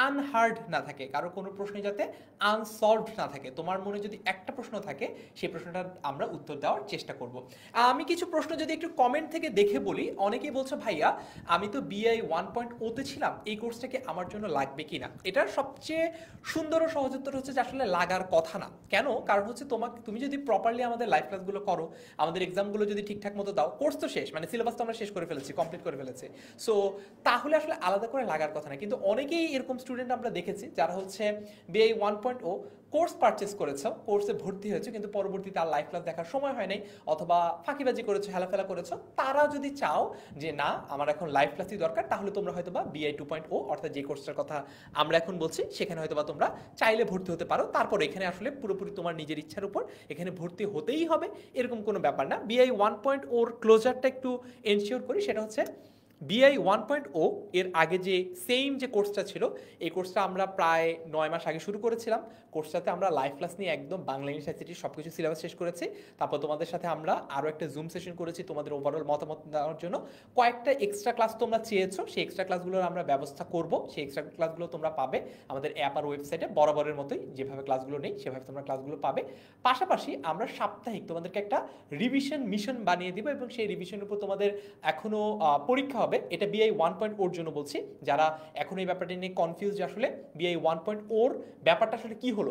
আনহার্ড না থাকে, কারো কোনো প্রশ্নই যাতে আনসলভড না থাকে। তোমার মনে যদি একটা প্রশ্ন থাকে সেই প্রশ্নটা আমরা উত্তর দেওয়ার চেষ্টা করব। আমি কিছু প্রশ্ন যদি একটু কমেন্ট থেকে দেখে বলি, অনেকেই বলছে ভাইয়া আমি তো বিআই 1.0 ছিলাম, এই কোর্সটা কি আমার জন্য লাগবে কি না। এটার সবচেয়ে সুন্দর ও সহজ উত্তর হচ্ছে যে আসলে লাগার কথা না। কেন? কারণ হচ্ছে তুমি যদি প্রপারলি আমাদের লাইভ ক্লাসগুলো করো, আমাদের এক্সামগুলো যদি ঠিকঠাক মতো দাও, কোর্স তো শেষ, মানে সিলেবাস তো আমরা শেষ করে ফেলেছি, কমপ্লিট করে ফেলেছি। সো তাহলে আসলে আলাদা করে লাগার কথা না। কিন্তু অনেকেই এরকম স্টুডেন্ট আমরা দেখেছি যারা হচ্ছে বিআই 1.0 কোর্স পারচেস করেছো, কোর্সে ভর্তি হয়েছে, কিন্তু পরবর্তীতে আর লাইভ ক্লাস দেখার সময় হয় নাই, অথবা ফাঁকিবাজি করেছো, হেলাফেলা করেছো। তারা যদি চাও যে না আমার এখন লাইভ ক্লাসই দরকার, তাহলে তোমরা হয়তো বা বিআই 2.0 অর্থাৎ যে কোর্সটার কথা আমরা এখন বলছি সেখানে হয়তো বা তোমরা চাইলে ভর্তি হতে পারো। তারপর এখানে আসলে পুরোপুরি তোমার নিজের ইচ্ছার উপর, এখানে ভর্তি হতেই হবে এরকম কোনো ব্যাপার না। বিআই 1.0 ক্লোজারটা একটু এনশিওর করি, সেটা হচ্ছে বিআই 1.0 এর আগে যে সেম যে কোর্সটা ছিল, এই কোর্সটা আমরা প্রায় 9 মাস আগে শুরু করেছিলাম। কোর্সটাতে আমরা লাইভ ক্লাস নিয়ে একদম বাংলা ইংলিশ আইসিটি সব কিছু সিলেবাস শেষ করেছি। তারপর তোমাদের সাথে আমরা আরও একটা জুম সেশন করেছি তোমাদের ওভারঅল মতামত দেওয়ার জন্য। কয়েকটা এক্সট্রা ক্লাস তোমরা চেয়েছো, সেই এক্সট্রা ক্লাসগুলোর আমরা ব্যবস্থা করব। সেই এক্সট্রা ক্লাসগুলো তোমরা পাবে আমাদের অ্যাপ আর ওয়েবসাইটে বরাবরের মতোই, যেভাবে ক্লাসগুলো নেই সেভাবে তোমরা ক্লাসগুলো পাবে। পাশাপাশি আমরা সাপ্তাহিক তোমাদেরকে একটা রিভিশন মিশন বানিয়ে দিব, এবং সেই রিভিশনের উপর তোমাদের এখনও পরীক্ষা হবে। এটা বিআই 1.0 জন্য বলছি, যারা এখন এই ব্যাপারটা নিয়ে কনফিউজ যে আসলে বিআই 1.0 ব্যাপারটা আসলে কি হলো।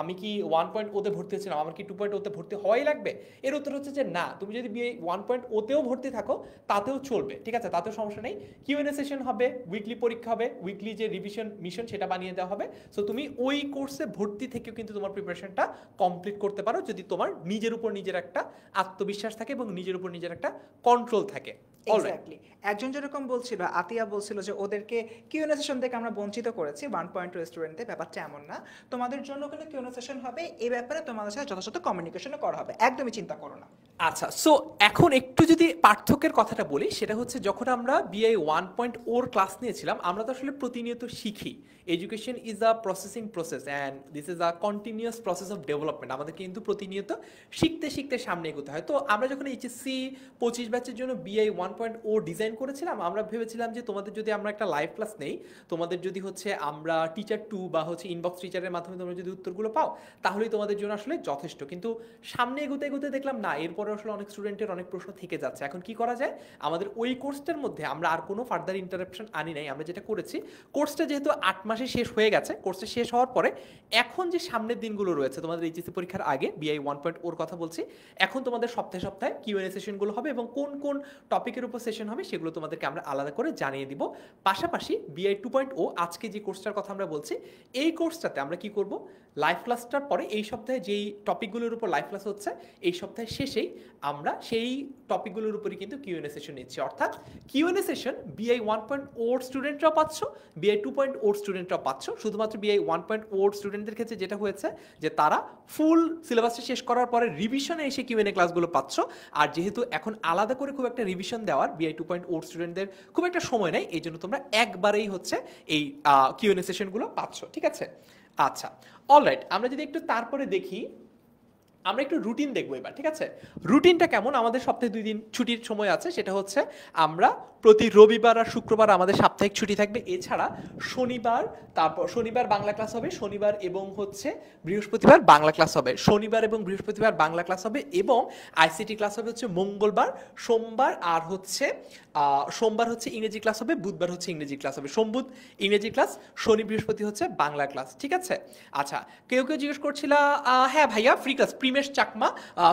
আমি কি 1.0 তে ভর্তি হয়েছিলাম, আমার কি 2.0 তে ভর্তি হওয়াই লাগবে? এর উত্তর হচ্ছে যে না, তুমি যদি বিএ 1.0 তেও ভর্তি থাকো তাতেও চলবে, ঠিক আছে, তাতেও সমস্যা নেই। কিউএনএ সেশন হবে, উইকলি পরীক্ষা হবে, উইকলি যে রিভিশন মিশন সেটা বানিয়ে দেওয়া হবে। সো তুমি ওই কোর্সে ভর্তি থেকেও কিন্তু তোমার প্রিপারেশনটা কমপ্লিট করতে পারো, যদি তোমার নিজের উপর নিজের একটা আত্মবিশ্বাস থাকে এবং নিজের উপর নিজের একটা কন্ট্রোল থাকে। এক্স্যাক্টলি, একজন যেরকম বলছিল, আতিয়া বলছিল যে ওদেরকে কিউএনএ সেশন থেকে আমরা বঞ্চিত করেছি 1.2 স্টুডেন্টদের, ব্যাপারটা এমন না। তোমাদের জন্য কিন্তু কিউএনএ সেশন হবে, এই ব্যাপারে তোমাদের সাথে যথাযথ কমিউনিকেশনও করা হবে, একদমই চিন্তা করো না। আচ্ছা, সো এখন একটু যদি পার্থক্যের কথাটা বলি, সেটা হচ্ছে যখন আমরা বিআই 1.0 ক্লাস নিয়েছিলাম, আমরা তো আসলে প্রতিনিয়ত শিখি। Education is a processing process and this is a continuous process of development. আমাদের কিন্তু প্রতিনিয়ত শিখতে শিখতে সামনে এগোতে হয়। তো আমরা যখন এইচএসসি 25 ব্যাচের জন্য বিআই 1.0 ডিজাইন করেছিলাম, আমরা ভেবেছিলাম যে তোমাদের যদি আমরা একটা লাইভ ক্লাস নেই, তোমাদের যদি হচ্ছে আমরা টিচার 2 বা হচ্ছে ইনবক্স টিচারের মাধ্যমে তোমরা যদি উত্তরগুলো পাও, তাহলেই তোমাদের জন্য আসলে যথেষ্ট। কিন্তু সামনে এগোতে এগোতে দেখলাম না, এরপরে আসলে অনেক স্টুডেন্টের অনেক প্রশ্ন থেকে যাচ্ছে। এখন কি করা যায়? আমাদের ওই কোর্সটার মধ্যে আমরা আর কোনো ফার্দার ইন্টারাপশন আনি নাই। আমরা যেটা করেছি, কোর্সটা যেহেতু 8 মাসে শেষ হয়ে গেছে, কোর্সটা শেষ হওয়ার পরে এখন যে সামনের দিনগুলো রয়েছে তোমাদের এইচএসসি পরীক্ষার আগে, বিআই 1.0 কথা বলছি, এখন তোমাদের সপ্তাহে সপ্তাহে কিউএনএ সেশনগুলো হবে এবং কোন কোন টপিকের উপর সেশন হবে সেগুলো তোমাদেরকে আমরা আলাদা করে জানিয়ে দিব। পাশাপাশি বিআই 2.0 আজকে যে কোর্সটার কথা আমরা বলছি, এই কোর্সটাতে আমরা কি করব, লাইভ ক্লাসটার পরে এই সপ্তাহে যেই টপিকগুলোর উপর লাইভ ক্লাস হচ্ছে, এই সপ্তাহের শেষেই আমরা সেই টপিকগুলোর উপরই কিন্তু কিউএনএ সেশন নিচ্ছি। অর্থাৎ কিউএনএ সেশন বিআই 1.0 স্টুডেন্টরাও পাচ্ছ, বিআই 2.0 স্টুডেন্টরাও পাচ্ছ। শুধুমাত্র বিআই 1.0 স্টুডেন্টদের ক্ষেত্রে যেটা হয়েছে যে তারা ফুল সিলেবাসটা শেষ করার পরে রিভিশনে এসে কিউএনএ ক্লাসগুলো পাচ্ছ। আর যেহেতু এখন আলাদা করে খুব একটা রিভিশন দেওয়ার বিআই 2.0 স্টুডেন্টদের খুব একটা সময় নেই, এই জন্য তোমরা একবারেই হচ্ছে এই কিউএনএ সেশনগুলো পাচ্ছ, ঠিক আছে? আচ্ছা, অলরাইট, আমরা যদি একটু তারপরে দেখি, আমরা একটু রুটিন দেখবো এবার, ঠিক আছে? রুটিনটা কেমন? আমাদের সপ্তাহে 2 দিন ছুটির সময় আছে, সেটা হচ্ছে আমরা প্রতি রবিবার আর শুক্রবার আমাদের সাপ্তাহিক ছুটি থাকবে। এছাড়া শনিবার, তারপর শনিবার বাংলা ক্লাস হবে, শনিবার এবং হচ্ছে বৃহস্পতিবার বাংলা ক্লাস হবে, শনিবার এবং বৃহস্পতিবার বাংলা ক্লাস হবে, এবং আইসিটি ক্লাস হবে হচ্ছে মঙ্গলবার, সোমবার, আর হচ্ছে সোমবার হচ্ছে ইংরেজি ক্লাস হবে, বুধবার হচ্ছে ইংরেজি ক্লাস হবে, সোমবুধ ইংরেজি ক্লাস, শনি বৃহস্পতি হচ্ছে বাংলা ক্লাস, ঠিক আছে? আচ্ছা, কেউ কেউ জিজ্ঞেস করছিল হ্যাঁ ভাইয়া ফ্রি ক্লাস, প্রিমেশ চাকমা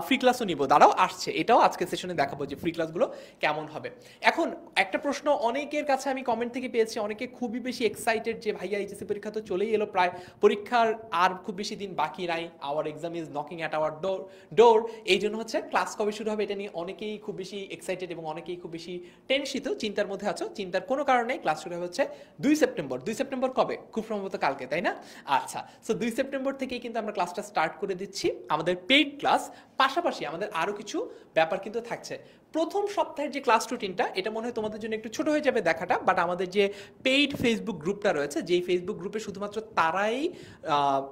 ফ্রি ক্লাসও নিব, দাঁড়াও আসছে, এটাও আজকে সেশনে দেখাবো যে ফ্রি ক্লাসগুলো কেমন হবে। এখন একটা প্রশ্ন অনেকের কাছে আমি কমেন্ট থেকে পেয়েছি, অনেকে খুবই বেশি এক্সাইটেড যে ভাইয়া এইচএসসি পরীক্ষা তো চলেই এলো, প্রায় পরীক্ষার আর খুব বেশি দিন বাকি নাই, our exam is knocking at our door. এই জন্য হচ্ছে ক্লাস কবে শুরু হবে এটা নিয়ে অনেকেই খুব বেশি এক্সাইটেড এবং অনেকেই খুব বেশি টেনশিত, চিন্তার মধ্যে আছো। চিন্তার কোনো কারণ নেই, ক্লাস শুরু হচ্ছে 2 সেপ্টেম্বর। 2 সেপ্টেম্বর কবে? খুব সম্ভবত কালকে, তাই না? আচ্ছা, সো 2 সেপ্টেম্বর থেকেই কিন্তু আমরা ক্লাসটা স্টার্ট করে দিচ্ছি, আমাদের পেইড ক্লাস। পাশাপাশি আমাদের আরও কিছু ব্যাপার কিন্তু থাকছে। প্রথম সপ্তাহের যে ক্লাস রুটিনটা, এটা মনে হয় তোমাদের জন্য একটু ছোট হয়ে যাবে দেখাটা, বাট আমাদের যে পেইড ফেসবুক গ্রুপটা রয়েছে, যেই ফেসবুক গ্রুপে শুধুমাত্র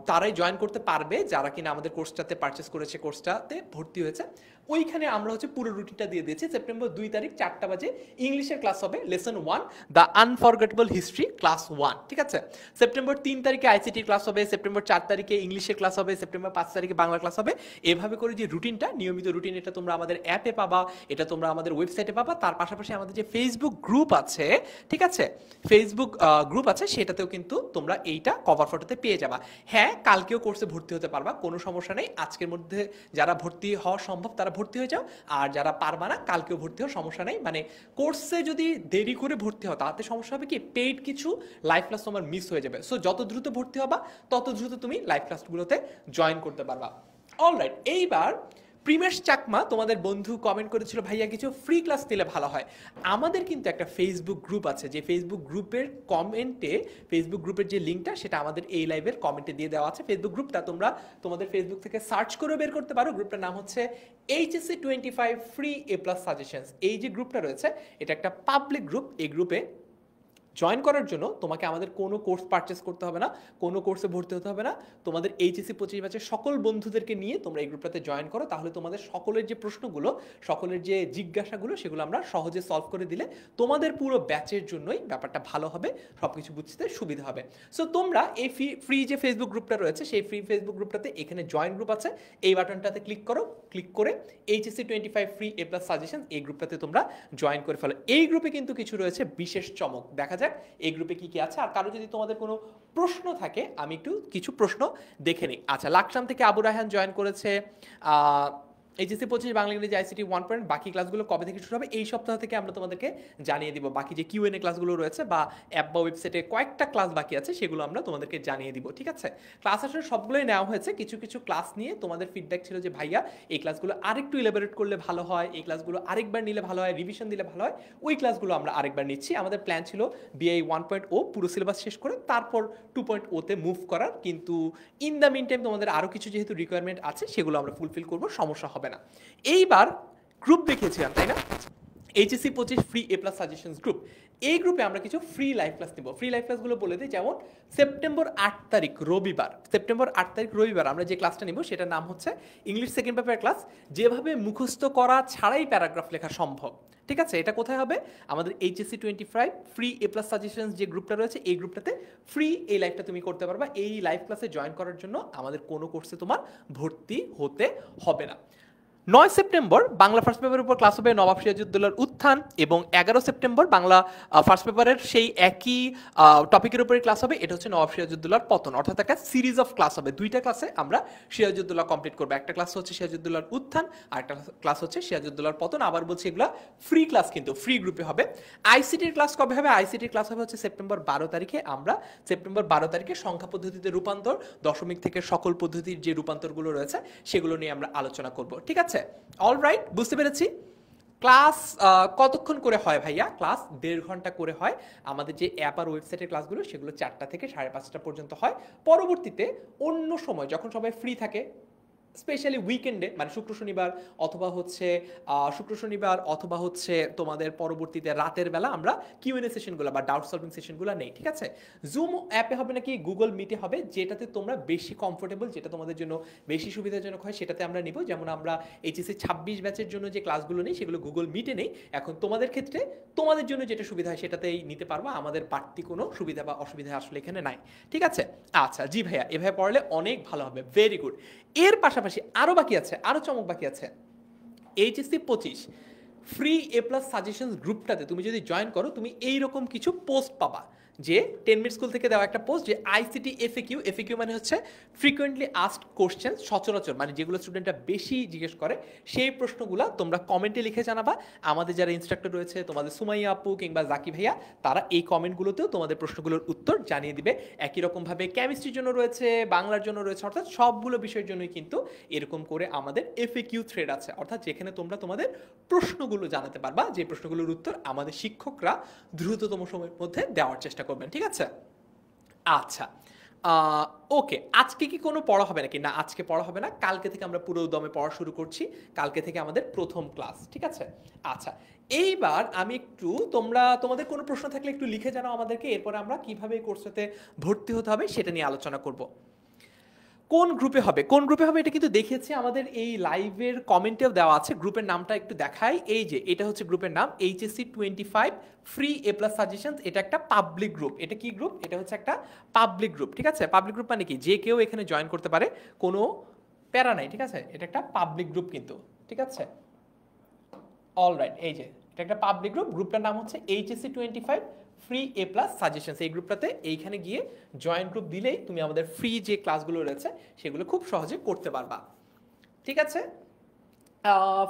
তারাই জয়েন করতে পারবে যারা কিনা আমাদের কোর্সটাতে পারচেস করেছে, কোর্সটাতে ভর্তি হয়েছে, ওইখানে আমরা হচ্ছে পুরো রুটিনটা দিয়ে দিয়েছি। সেপ্টেম্বর 2 তারিখ 4টা বাজে ইংলিশের ক্লাস হবে, lesson 1 the unforgettable history class 1, ঠিক আছে? সেপ্টেম্বর 3 তারিখে আইসিটি ক্লাস হবে, সেপ্টেম্বর 4 তারিখে ইংলিশের ক্লাস হবে, সেপ্টেম্বর 5 তারিখে বাংলা ক্লাস হবে। এভাবে করে যে রুটিনটা, নিয়মিত রুটিন, এটা তোমরা আমাদের অ্যাপে পাবা, এটা তোমরা আমাদের ওয়েবসাইটে পাবা। তার পাশাপাশি আমাদের যে ফেসবুক গ্রুপ আছে, ঠিক আছে, ফেসবুক গ্রুপ আছে, সেটাতেও কিন্তু তোমরা এইটা কভার ফটোতে পেয়ে যাবা। হ্যাঁ, কালকেও কোর্সে ভর্তি হতে পারবা, কোনো সমস্যা নেই। আজকের মধ্যে যারা ভর্তি হওয়া সম্ভব তারা ভর্তি হয়ে যাও, আর যারা পারবা না কালকেও ভর্তি হওয়ার সমস্যা নেই। মানে কোর্সে যদি দেরি করে ভর্তি হও তাতে সমস্যা হবে কি, পেইড কিছু লাইভ ক্লাস তোমার মিস হয়ে যাবে। সো যত দ্রুত ভর্তি হবা তত দ্রুত তুমি লাইভ ক্লাসগুলোতে জয়েন করতে পারবা। অলরাইট, এইবার প্রিমেশ চাকমা তোমাদের বন্ধু কমেন্ট করেছিল ভাইয়া কিছু ফ্রি ক্লাস দিলে ভালো হয়। আমাদের কিন্তু একটা ফেসবুক গ্রুপ আছে, যে ফেসবুক গ্রুপের কমেন্টে, ফেসবুক গ্রুপের যে লিঙ্কটা সেটা আমাদের এই লাইভের কমেন্টে দিয়ে দেওয়া আছে। ফেসবুক গ্রুপটা তোমরা তোমাদের ফেসবুক থেকে সার্চ করে বের করতে পারো। গ্রুপটার নাম হচ্ছে এইচএসসি 25 ফ্রি A+ সাজেশনস। এই যে গ্রুপটা রয়েছে এটা একটা পাবলিক গ্রুপ। এই গ্রুপে জয়েন করার জন্য তোমাকে আমাদের কোনো কোর্স পারচেস করতে হবে না, কোনো কোর্সে ভর্তি হতে হবে না। তোমাদের এইচএসসি 25 ব্যাচের সকল বন্ধুদেরকে নিয়ে তোমরা এই গ্রুপটাতে জয়েন করো, তাহলে তোমাদের সকলের যে প্রশ্নগুলো, সকলের যে জিজ্ঞাসাগুলো, সেগুলো আমরা সহজে সলভ করে দিলে তোমাদের পুরো ব্যাচের জন্যই ব্যাপারটা ভালো হবে, সব কিছু বুঝতে সুবিধা হবে। সো তোমরা এই ফ্রি যে ফেসবুক গ্রুপটা রয়েছে, সেই ফ্রি ফেসবুক গ্রুপটাতে এখানে জয়েন গ্রুপ আছে, এই বাটনটাতে ক্লিক করো, ক্লিক করে এইচএসসি 25 ফ্রি A+ সাজেশন এই গ্রুপটাতে তোমরা জয়েন করে ফেলো। এই গ্রুপে কিন্তু কিছু রয়েছে বিশেষ চমক। দেখা যায় যাক এই গ্রুপে কি কি আছে। আর কারো যদি তোমাদের কোনো প্রশ্ন থাকে আমি একটু কিছু প্রশ্ন দেখে নিই। আচ্ছা, লাকসাম থেকে আবু রায়হান জয়েন করেছে। এইচএসসি 25 বাংলা ইংরেজি আইসিটি 1 বাকি ক্লাসগুলো কবে থেকে শুরু হবে এই সপ্তাহ থেকে আমরা তোমাদেরকে জানিয়ে দিব। বাকি যে কিউএনএ ক্লাসগুলো রয়েছে বা অ্যাপ বা ওয়েবসাইটে কয়েকটা ক্লাস বাকি আছে সেগুলো আমরা তোমাদেরকে জানিয়ে দিব, ঠিক আছে। ক্লাস আসলে সবগুলোই নেওয়া হয়েছে, কিছু কিছু ক্লাস নিয়ে তোমাদের ফিডব্যাক ছিল যে ভাইয়া এই ক্লাসগুলো আরেকটু ইলাবোরেট করলে ভালো হয়, এই ক্লাসগুলো আরেকবার নিলে ভালো হয়, রিভিশন দিলে ভালো হয়, ওই ক্লাসগুলো আমরা আরেকবার নিচ্ছি। আমাদের প্ল্যান ছিল বিআই 1.0 পুরো সিলেবাস শেষ করে তারপর 2.0 তে মুভ করার, কিন্তু ইন দ্য মিন টাইম তোমাদের আরও কিছু যেহেতু রিকোয়ারমেন্ট আছে সেগুলো আমরা ফুলফিল করবো, সমস্যা হবে না। এইবার গ্রুপ দেখিয়েছিলাম তাই না, এইচএসসি 25 ফ্রি এ প্লাস সাজেশনস গ্রুপ। এই গ্রুপে আমরা কিছু ফ্রি লাইভ ক্লাস নিব। ফ্রি লাইভ ক্লাসগুলো বলে দিই, যেমন সেপ্টেম্বর 8 তারিখ রবিবার আমরা যে ক্লাসটা নিব সেটার নাম হচ্ছে ইংলিশ সেকেন্ড পেপার ক্লাস, যেভাবে মুখস্থ করা ছাড়াই প্যারাগ্রাফ লেখা সম্ভব, ঠিক আছে। এটা কোথায় হবে? আমাদের এইচএসসি 25 ফ্রি এ প্লাস সাজেশনস যে গ্রুপটা রয়েছে এই গ্রুপটাতে ফ্রি এই লাইভটা তুমি করতে পারবা। এই লাইভ ক্লাসে জয়েন করার জন্য আমাদের কোনো কোর্সে তোমার ভর্তি হতে হবে না। 9 সেপ্টেম্বর বাংলা ফার্স্ট পেপারের উপর ক্লাস হবে নবাব সিরাজউদ্দৌলার উত্থান, এবং 11 সেপ্টেম্বর বাংলা ফার্স্ট পেপারের সেই একই টপিকের উপরে ক্লাস হবে, এটা হচ্ছে নবাব সিরাজউদ্দৌলার পতন। অর্থাৎ একটা সিরিজ অফ ক্লাস হবে, দুইটা ক্লাসে আমরা সিরাজউদ্দৌলা কমপ্লিট করবো। একটা ক্লাস হচ্ছে সিরাজউদ্দৌলার উত্থান আর একটা ক্লাস হচ্ছে সিরাজউদ্দৌলার পতন। আবার বলছি এগুলো ফ্রি ক্লাস, কিন্তু ফ্রি গ্রুপে হবে। আইসিটির ক্লাস কবে হবে? আইসিটির ক্লাস হবে হচ্ছে সেপ্টেম্বর 12 তারিখে। আমরা সেপ্টেম্বর 12 তারিখে সংখ্যা পদ্ধতিতে রূপান্তর, দশমিক থেকে সকল পদ্ধতির যে রূপান্তরগুলো রয়েছে সেগুলো নিয়ে আমরা আলোচনা করব, ঠিক আছে। অলরাইট, বুঝতে পেরেছি। ক্লাস কতক্ষণ করে হয় ভাইয়া? ক্লাস 1.5 ঘন্টা করে হয়। আমাদের যে অ্যাপ আর ওয়েবসাইটের ক্লাসগুলো সেগুলো 4টা থেকে 5:30 পর্যন্ত হয়। পরবর্তীতে অন্য সময় যখন সবাই ফ্রি থাকে, স্পেশালি উইকেন্ডে, মানে শুক্র শনিবার অথবা হচ্ছে তোমাদের পরবর্তীতে রাতের বেলা আমরা কিউএনএ সেশনগুলো বা ডাউট সলভিং সেশনগুলো নেই, ঠিক আছে। জুম অ্যাপে হবে নাকি গুগল মিটে হবে, যেটাতে তোমরা বেশি কমফোর্টেবল, যেটা তোমাদের জন্য বেশি সুবিধাজনক হয় সেটাতে আমরা নিব। যেমন আমরা এইচএসসি 26 ব্যাচের জন্য যে ক্লাসগুলো নেই সেগুলো গুগল মিটে নেই। এখন তোমাদের ক্ষেত্রে তোমাদের জন্য যেটা সুবিধা হয় সেটাতেই নিতে পারবা, আমাদের বাড়তি কোনো সুবিধা বা অসুবিধা আসলে এখানে নাই, ঠিক আছে। আচ্ছা জি ভাইয়া, এভাবে পড়লে অনেক ভালো হবে, ভেরি গুড। এর পাশাপাশি আরো বাকি আছে, আরো চমক বাকি আছে। এইচএসসি 25 ফ্রি এ প্লাস সাজেশনস গ্রুপটাতে তুমি যদি জয়েন করো, তুমি এইরকম কিছু পোস্ট পাবা, যে 10 মিনিট স্কুল থেকে দেওয়া একটা পোস্ট, যে আইসিটি এফএকিউ মানে হচ্ছে ফ্রিকোয়েন্টলি আস্কড কোশ্চেন, সচরাচর মানে যেগুলো স্টুডেন্টরা বেশি জিজ্ঞেস করে সেই প্রশ্নগুলো তোমরা কমেন্টে লিখে জানাবা। আমাদের যারা ইনস্ট্রাক্টর রয়েছে, তোমাদের সুমাইয়া আপু কিংবা জাকি ভাইয়া, তারা এই কমেন্টগুলোতেও তোমাদের প্রশ্নগুলোর উত্তর জানিয়ে দিবে। একই রকমভাবে কেমিস্ট্রির জন্য রয়েছে, বাংলার জন্য রয়েছে, অর্থাৎ সবগুলো বিষয়ের জন্যই কিন্তু এরকম করে আমাদের এফএকিউ থ্রেড আছে, অর্থাৎ যেখানে তোমরা তোমাদের প্রশ্নগুলো জানাতে পারবা, যে প্রশ্নগুলোর উত্তর আমাদের শিক্ষকরা দ্রুততম সময়ের মধ্যে দেওয়ার চেষ্টা করবেন, ঠিক আছে। আচ্ছা ওকে, আজকে কি কোনো পড়া হবে নাকি? না, আজকে পড়া হবে না, কালকে থেকে আমরা পুরো দমে পড়া শুরু করছি। কালকে থেকে আমাদের প্রথম ক্লাস, ঠিক আছে। আচ্ছা, এইবার আমি একটু তোমাদের কোনো প্রশ্ন থাকলে একটু লিখে জানাও আমাদেরকে, এরপরে আমরা কিভাবে এই কোর্সটাতে ভর্তি হতে হবে সেটা নিয়ে আলোচনা করব। কোন গ্রুপে হবে এটা কিন্তু দেখিয়েছি আমাদের এই লাইভের কমেন্টেও দেওয়া আছে। গ্রুপের নামটা একটু দেখাই, এই যে এটা হচ্ছে গ্রুপের নাম এইচএসসি 25 ফ্রি এ প্লাস সাজেশনস। এটা একটা পাবলিক গ্রুপ। এটা কি গ্রুপ? এটা হচ্ছে একটা পাবলিক গ্রুপ, ঠিক আছে। পাবলিক গ্রুপ মানে কি, যে কেউ এখানে জয়েন করতে পারে, কোনো প্যারা নাই, ঠিক আছে। এটা একটা পাবলিক গ্রুপ কিন্তু, ঠিক আছে। অলরাইট, এই যে এটা একটা পাবলিক গ্রুপ, গ্রুপটার নাম হচ্ছে এইচএসসি 25 ফ্রি এ প্লাস সাজেশনস। এই গ্রুপটাতে এইখানে গিয়ে জয়েন গ্রুপ দিলেই তুমি আমাদের ফ্রি যে ক্লাসগুলো রয়েছে সেগুলো খুব সহজে করতে পারবা, ঠিক আছে।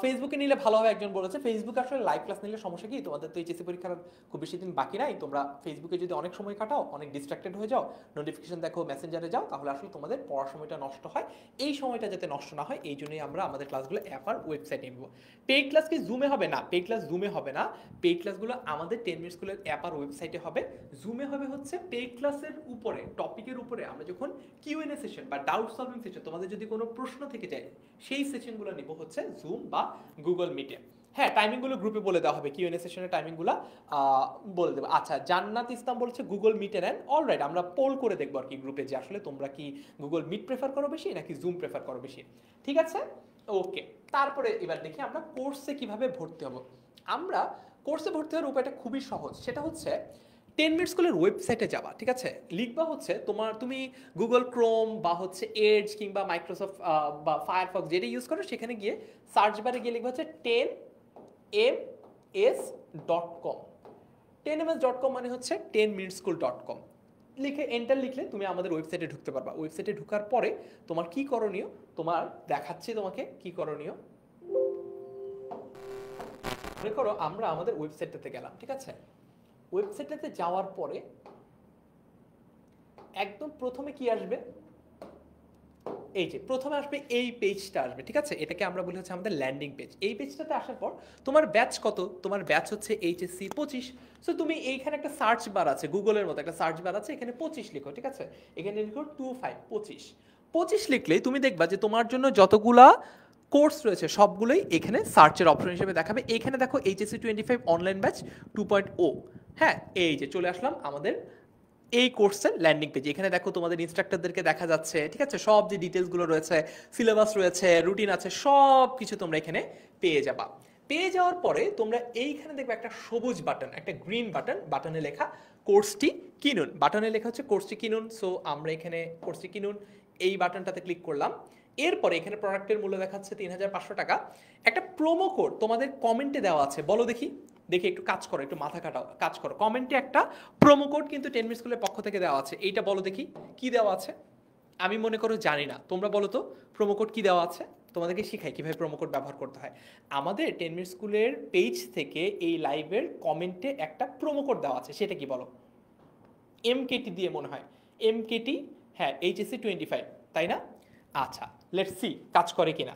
ফেসবুকে নিলে ভালো হবে একজন বলেছে। ফেসবুকে আসলে লাইভ ক্লাস নিলে সমস্যা কি, তোমাদের তো এইচএসসি পরীক্ষার খুব বেশি দিন বাকি নাই, তোমরা ফেসবুকে যদি অনেক সময় কাটাও, অনেক ডিস্ট্রাক্টেড হয়ে যাও, নোটিফিকেশন দেখো, মেসেঞ্জারে যাও, তাহলে আসলে তোমাদের পড়ার সময়টা নষ্ট হয়। এই সময়টা যাতে নষ্ট না হয় এই জন্যই আমরা আমাদের ক্লাসগুলো অ্যাপ আর ওয়েবসাইটে নিব। পেইড ক্লাস কি জুমে হবে? না, পেইড ক্লাস জুমে হবে না। পেইড ক্লাসগুলো আমাদের 10 মিনিট স্কুলের অ্যাপ আর ওয়েবসাইটে হবে। জুমে হবে হচ্ছে পেইড ক্লাসের উপরে, টপিকের উপরে আমরা যখন কিউএনএ সেশন বা ডাউট সলভিং সেশন, তোমাদের যদি কোনো প্রশ্ন থেকে যায় সেই সেশনগুলো নিব হচ্ছে জুম বা গুগল মিটে। হ্যাঁ, টাইমিংগুলো গ্রুপে বলে দেওয়া হবে, কিউএনএ সেশনের টাইমিংগুলো বলে দেবো। আচ্ছা, জান্নাত ইসলাম বলছে গুগল মিটে নেন। অলরাইট, আমরা পোল করে দেখবো আর কি গ্রুপে, যে আসলে তোমরা কি গুগল মিট প্রেফার করো বেশি নাকি জুম প্রেফার করো বেশি, ঠিক আছে। ওকে, তারপরে এবার দেখি আমরা কোর্সে কিভাবে ভর্তি হব। আমরা কোর্সে ভর্তি হওয়ার উপায়টা খুবই সহজ, সেটা হচ্ছে 10 মিনিট স্কুলের ওয়েবসাইটে যাবা, ঠিক আছে। লিখবা হচ্ছে তুমি গুগল ক্রোম বা হচ্ছে এডজ কিংবা মাইক্রোসফট বা ফায়ারফক্স যেটা ইউজ করো, সেখানে গিয়ে সার্চ বারে গিয়ে লিখবা হচ্ছে 10ms.com। 10ms.com মানে হচ্ছে 10minuteschool.com লিখে এন্টার লিখলে তুমি আমাদের ওয়েবসাইটে ঢুকতে পারবা। ওয়েবসাইটে ঢোকার পরে তোমার কি করণীয়, তোমার দেখাচ্ছি তোমাকে কি করণীয়। মনে করো আমরা আমাদের ওয়েবসাইটটাতে গেলাম, ঠিক আছে? ওয়েবসাইটটাতে যাওয়ার পরে একদম প্রথমে কি আসবে, এই যে প্রথমে আসবে এই পেজটা আসবে, ঠিক আছে? এটাকে আমরা বলি হচ্ছে আমাদের ল্যান্ডিং পেজ। এই পেজটাতে আসার পর তোমার ব্যাচ কত, তোমার ব্যাচ হচ্ছে এইচএসসি 25। সো তুমি এইখানে একটা সার্চ বার আছে, গুগলের মতো একটা সার্চ বার আছে, এখানে 25 লিখো, ঠিক আছে? এখানে লিখো 25 লিখলেই তুমি দেখবা যে তোমার জন্য যতগুলা কোর্স রয়েছে সবগুলোই এখানে সার্চের অপশন হিসেবে দেখাবে। এখানে দেখো এইচএসসি 25 অনলাইন ব্যাচ 2.0। হ্যাঁ, এই যে চলে আসলাম আমাদের এই কোর্সের ল্যান্ডিং পেজ। এখানে দেখো তোমাদের ইনস্ট্রাক্টরদেরকে দেখা যাচ্ছে, ঠিক আছে? সব যে ডিটেলসগুলো রয়েছে, সিলেবাস রয়েছে, রুটিন আছে, সব কিছু তোমরা এখানে পেয়ে যাবা। পেয়ে যাওয়ার পরে তোমরা এইখানে দেখবে একটা সবুজ বাটন, একটা গ্রিন বাটন, বাটনে লেখা কোর্সটি কিনুন। বাটনে লেখা হচ্ছে কোর্সটি কিনুন। সো আমরা এখানে কোর্সটি কিনুন এই বাটনটাতে ক্লিক করলাম। এরপরে এখানে প্রোডাক্টের মূল্য দেখাচ্ছে 3500 টাকা। একটা প্রোমো কোড তোমাদের কমেন্টে দেওয়া আছে, বলো দেখি, একটু কাজ করো, একটু মাথা কাটাও, কাজ করো। কমেন্টে একটা প্রোমো কোড কিন্তু 10 মিনিট স্কুলের পক্ষ থেকে দেওয়া আছে, এইটা বলো দেখি কি দেওয়া আছে। আমি মনে করো জানি না, তোমরা বলো তো প্রোমো কোড কি দেওয়া আছে, তোমাদেরকে শিখাই কিভাবে প্রোমো কোড ব্যবহার করতে হয়। আমাদের 10 মিনিট স্কুলের পেজ থেকে এই লাইভের কমেন্টে একটা প্রোমো কোড দেওয়া আছে, সেটা কি বলো? এমকেটি দিয়ে মনে হয়, এমকেটি, হ্যাঁ, এইচএসসি 25, তাই না? আচ্ছা, লেটস সি কাজ করে কিনা।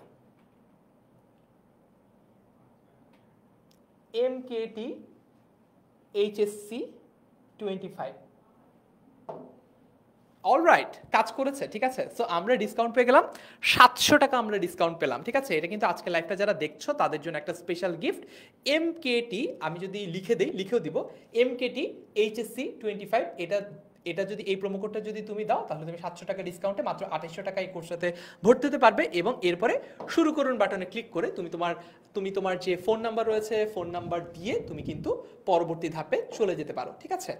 এমকেটি এইচএসসি 25, অলরাইট, কাজ করেছে, ঠিক আছে? সো আমরা ডিসকাউন্ট পেয়ে গেলাম 700 টাকা, আমরা ডিসকাউন্ট পেলাম, ঠিক আছে? এটা কিন্তু আজকে লাইভটা যারা দেখছো তাদের জন্য একটা স্পেশাল গিফট। এমকেটি আমি যদি লিখে দেই, লিখেও দিব, এমকেটি এইচএসসি 25, এটা যদি এই প্রোমো কোডটা যদি তুমি দাও তাহলে তুমি 700 টাকা ডিসকাউন্টে মাত্র 2800 টাকা এই কোর্সটাতে ভর্তি হতে পারবে। এবং এরপরে শুরু করুন বাটনে ক্লিক করে তুমি তোমার যে ফোন নাম্বার রয়েছে, ফোন নাম্বার দিয়ে তুমি কিন্তু পরবর্তী ধাপে চলে যেতে পারো, ঠিক আছে?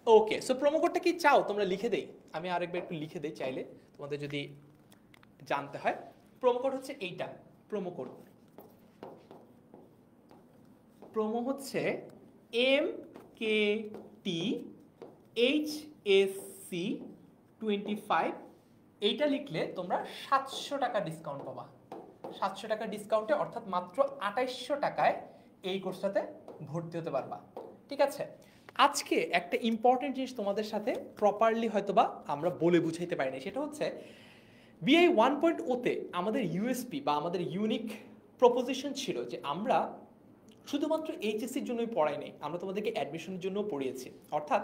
ওকে, সো প্রোমো কোডটা কি চাও তোমরা লিখে দেই, আমি আরেকবার একটু লিখে দেই চাইলে তোমাদের যদি জানতে হয়। প্রোমো কোড হচ্ছে এইটা, প্রোমো কোড, প্রোমো হচ্ছে MKT HSC 25। এইটা লিখলে তোমরা 700 টাকা ডিসকাউন্ট পাবা। 700 টাকা ডিসকাউন্টে, অর্থাৎ মাত্র 2800 টাকায় এই কোর্সটাতে ভর্তি হতে পারবা, ঠিক আছে? আজকে একটা ইম্পর্টেন্ট জিনিস তোমাদের সাথে প্রপারলি হয়তোবা আমরা বলে বুঝাইতে পারি না, সেটা হচ্ছে বিআই 1.0-তে আমাদের ইউএসপি বা আমাদের ইউনিক প্রপোজিশন ছিল যে আমরা শুধুমাত্র এইচএসসির জন্যই পড়াই নাই, আমরা তোমাদেরকে অ্যাডমিশনের জন্য পড়িয়েছি। অর্থাৎ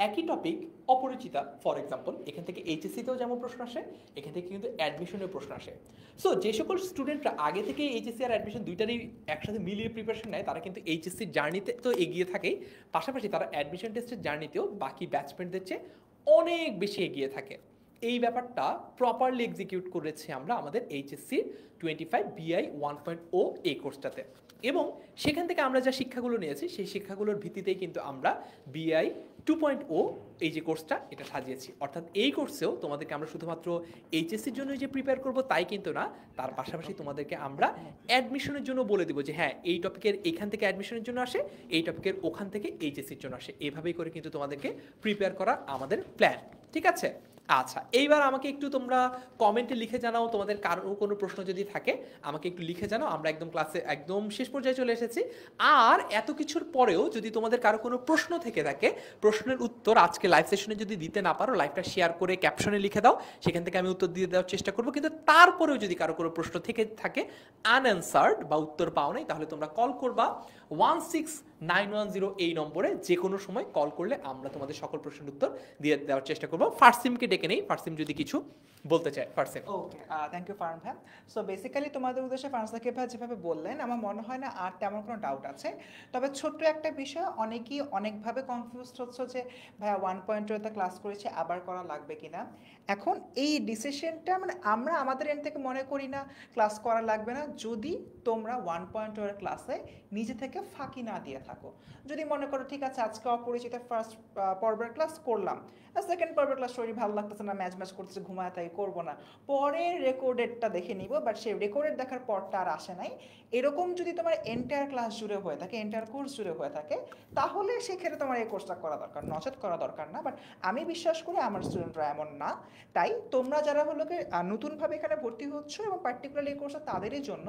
একই টপিক অপরিচিতা, ফর এক্সাম্পল, এখান থেকে এইচএসসিতেও যেমন প্রশ্ন আসে, এখান থেকে কিন্তু অ্যাডমিশনের প্রশ্ন আসে। সো যে সকল স্টুডেন্টরা আগে থেকে এইচএসসি আর অ্যাডমিশন দুইটারই একসাথে মিলিয়ে প্রিপারেশন নেয়, তারা কিন্তু এইচএসসির জার্নিতে তো এগিয়ে থাকেই, পাশাপাশি তারা অ্যাডমিশন টেস্টের জার্নিতেও বাকি ব্যাচমেন্টদের চেয়ে অনেক বেশি এগিয়ে থাকে। এই ব্যাপারটা প্রপারলি এক্সিকিউট করেছি আমরা আমাদের এইচএসসি 25 বিআই 1.0 এই কোর্সটাতে। এবং সেখান থেকে আমরা যা শিক্ষাগুলো নিয়েছি সেই শিক্ষাগুলোর ভিত্তিতেই কিন্তু আমরা বিআই 2.0 এই যে কোর্সটা এটা সাজিয়েছি। অর্থাৎ এই কোর্সেও তোমাদেরকে আমরা শুধুমাত্র এইচএসসির জন্যই যে প্রিপেয়ার করব তাই কিন্তু না, তার পাশাপাশি তোমাদেরকে আমরা অ্যাডমিশনের জন্য বলে দেবো যে হ্যাঁ, এই টপিকের এখান থেকে অ্যাডমিশনের জন্য আসে, এই টপিকের ওখান থেকে এইচএসসির জন্য আসে। এভাবেই করে কিন্তু তোমাদেরকে প্রিপেয়ার করা আমাদের প্ল্যান, ঠিক আছে? আচ্ছা, এইবার আমাকে একটু তোমরা কমেন্টে লিখে জানাও, তোমাদের কারো কোনো প্রশ্ন যদি থাকে আমাকে একটু লিখে জানাও। আমরা একদম ক্লাসে একদম শেষ পর্যায়ে চলে এসেছি। আর এত কিছুর পরেও যদি তোমাদের কারো কোনো প্রশ্ন থেকে থাকে, প্রশ্নের উত্তর আজকে লাইভ সেশনে যদি দিতে না পারো, লাইভটা শেয়ার করে ক্যাপশনে লিখে দাও, সেখান থেকে আমি উত্তর দিয়ে দেওয়ার চেষ্টা করবো। কিন্তু তারপরেও যদি কারো কোনো প্রশ্ন থেকে থাকে আনঅ্যান্সার্ড বা উত্তর পাও নাই, তাহলে তোমরা কল করবা 16910 এই নম্বরে। যে কোনো সময় কল করলে আমরা তোমাদের সকল প্রশ্নের উত্তর দিয়ে দেওয়ার চেষ্টা করবো। ফারসিমকে ডেকে নেই, ফারসিম যদি কিছু বলতে চায়। ফারসিম। ওকে, থ্যাংক ইউ ফারহান ভাই। সো বেসিক্যালি তোমাদের উদ্দেশ্যে ফারহান সাকিব ভাই যেভাবে বললেন, আমার মনে হয় না আর তেমন কোনো ডাউট আছে। তবে ছোট্ট একটা বিষয়, অনেকেই অনেকভাবে কনফিউজড হচ্ছে যে ভাইয়া 1.0-তে ক্লাস করেছে, আবার করা লাগবে কিনা। এখন এই ডিসিশনটা মানে আমরা আমাদের এন্ড থেকে মনে করি না ক্লাস করা লাগবে না, যদি তোমরা 1.0-এর ক্লাসে নিজে থেকে ফাঁকি না দিয়ে থাকো। যদি মনে করো ঠিক আছে আজকে অপরিচিত ফার্স্ট পর্বের ক্লাস করলাম, সেকেন্ড পর্বের ক্লাস শরীর ভালো লাগতেছে না, ম্যাচ ম্যাচ করতেছে, ঘুমায় তাই করবো না, পরের রেকর্ডেডটা দেখে নিব, বাট সেই রেকর্ডেড দেখার পরটা আর আসে নাই, এরকম যদি তোমার এন্টায়ার ক্লাস জুড়ে হয়ে থাকে, এন্টায়ার কোর্স জুড়ে হয়ে থাকে, তাহলে সেক্ষেত্রে তোমার এই কোর্সটা করা দরকার, নচেত করা দরকার না। বাট আমি বিশ্বাস করি আমার স্টুডেন্টরা এমন না। তাই তোমরা যারা হলো কি নতুনভাবে এখানে ভর্তি হচ্ছ, এবং পার্টিকুলারলি এই কোর্সটা তাদেরই জন্য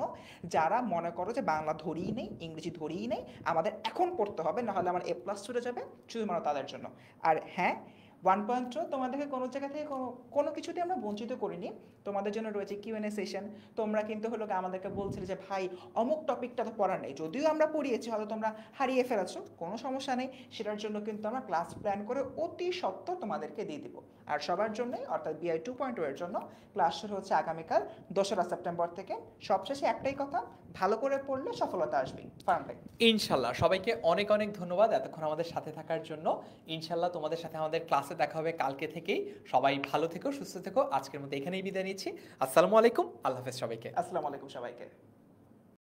যারা মনে করো যে বাংলা ধরেই নেই, ইংরেজি ধরেই নেই, আমাদের এখন পড়তে হবে, নাহলে আমার A+ চলে যাবে, শুধুমাত্র তাদের জন্য। আর হ্যাঁ, 1.0 তোমাদেরকে কোনো জায়গা থেকে কোনো কিছুতে আমরা বঞ্চিত করিনি। তোমাদের জন্য রয়েছে Q&A সেশন। তোমরা কিন্তু হলো আমাদেরকে বলছিলে যে ভাই অমুক টপিকটা তো পড়ার নেই, যদিও আমরা পড়িয়েছি, হয়তো তোমরা হারিয়ে ফেলেছো, কোনো সমস্যা নেই, সেটার জন্য কিন্তু আমরা ক্লাস প্ল্যান করে অতি সত্বর তোমাদেরকে দিয়ে দিব। আর সবার জন্যই, অর্থাৎ BI 2.0 এর জন্য ক্লাস শুরু হচ্ছে আগামীকাল 2রা সেপ্টেম্বর থেকে। সবশেষে একটাই কথা, ভালো করে পড়লে সফলতা আসবে। ফারান ভাই। ইনশাল্লাহ সবাইকে অনেক অনেক ধন্যবাদ এতক্ষণ আমাদের সাথে থাকার জন্য। ইনশাল্লাহ তোমাদের সাথে আমাদের ক্লাসে দেখা হবে কালকে থেকেই। সবাই ভালো থেকো, সুস্থ থেকো। আজকের মতো এখানেই বিদায় নিচ্ছি। আসসালামু আলাইকুম, আল্লাহ হাফেজ সবাইকে। আসসালামু আলাইকুম সবাইকে।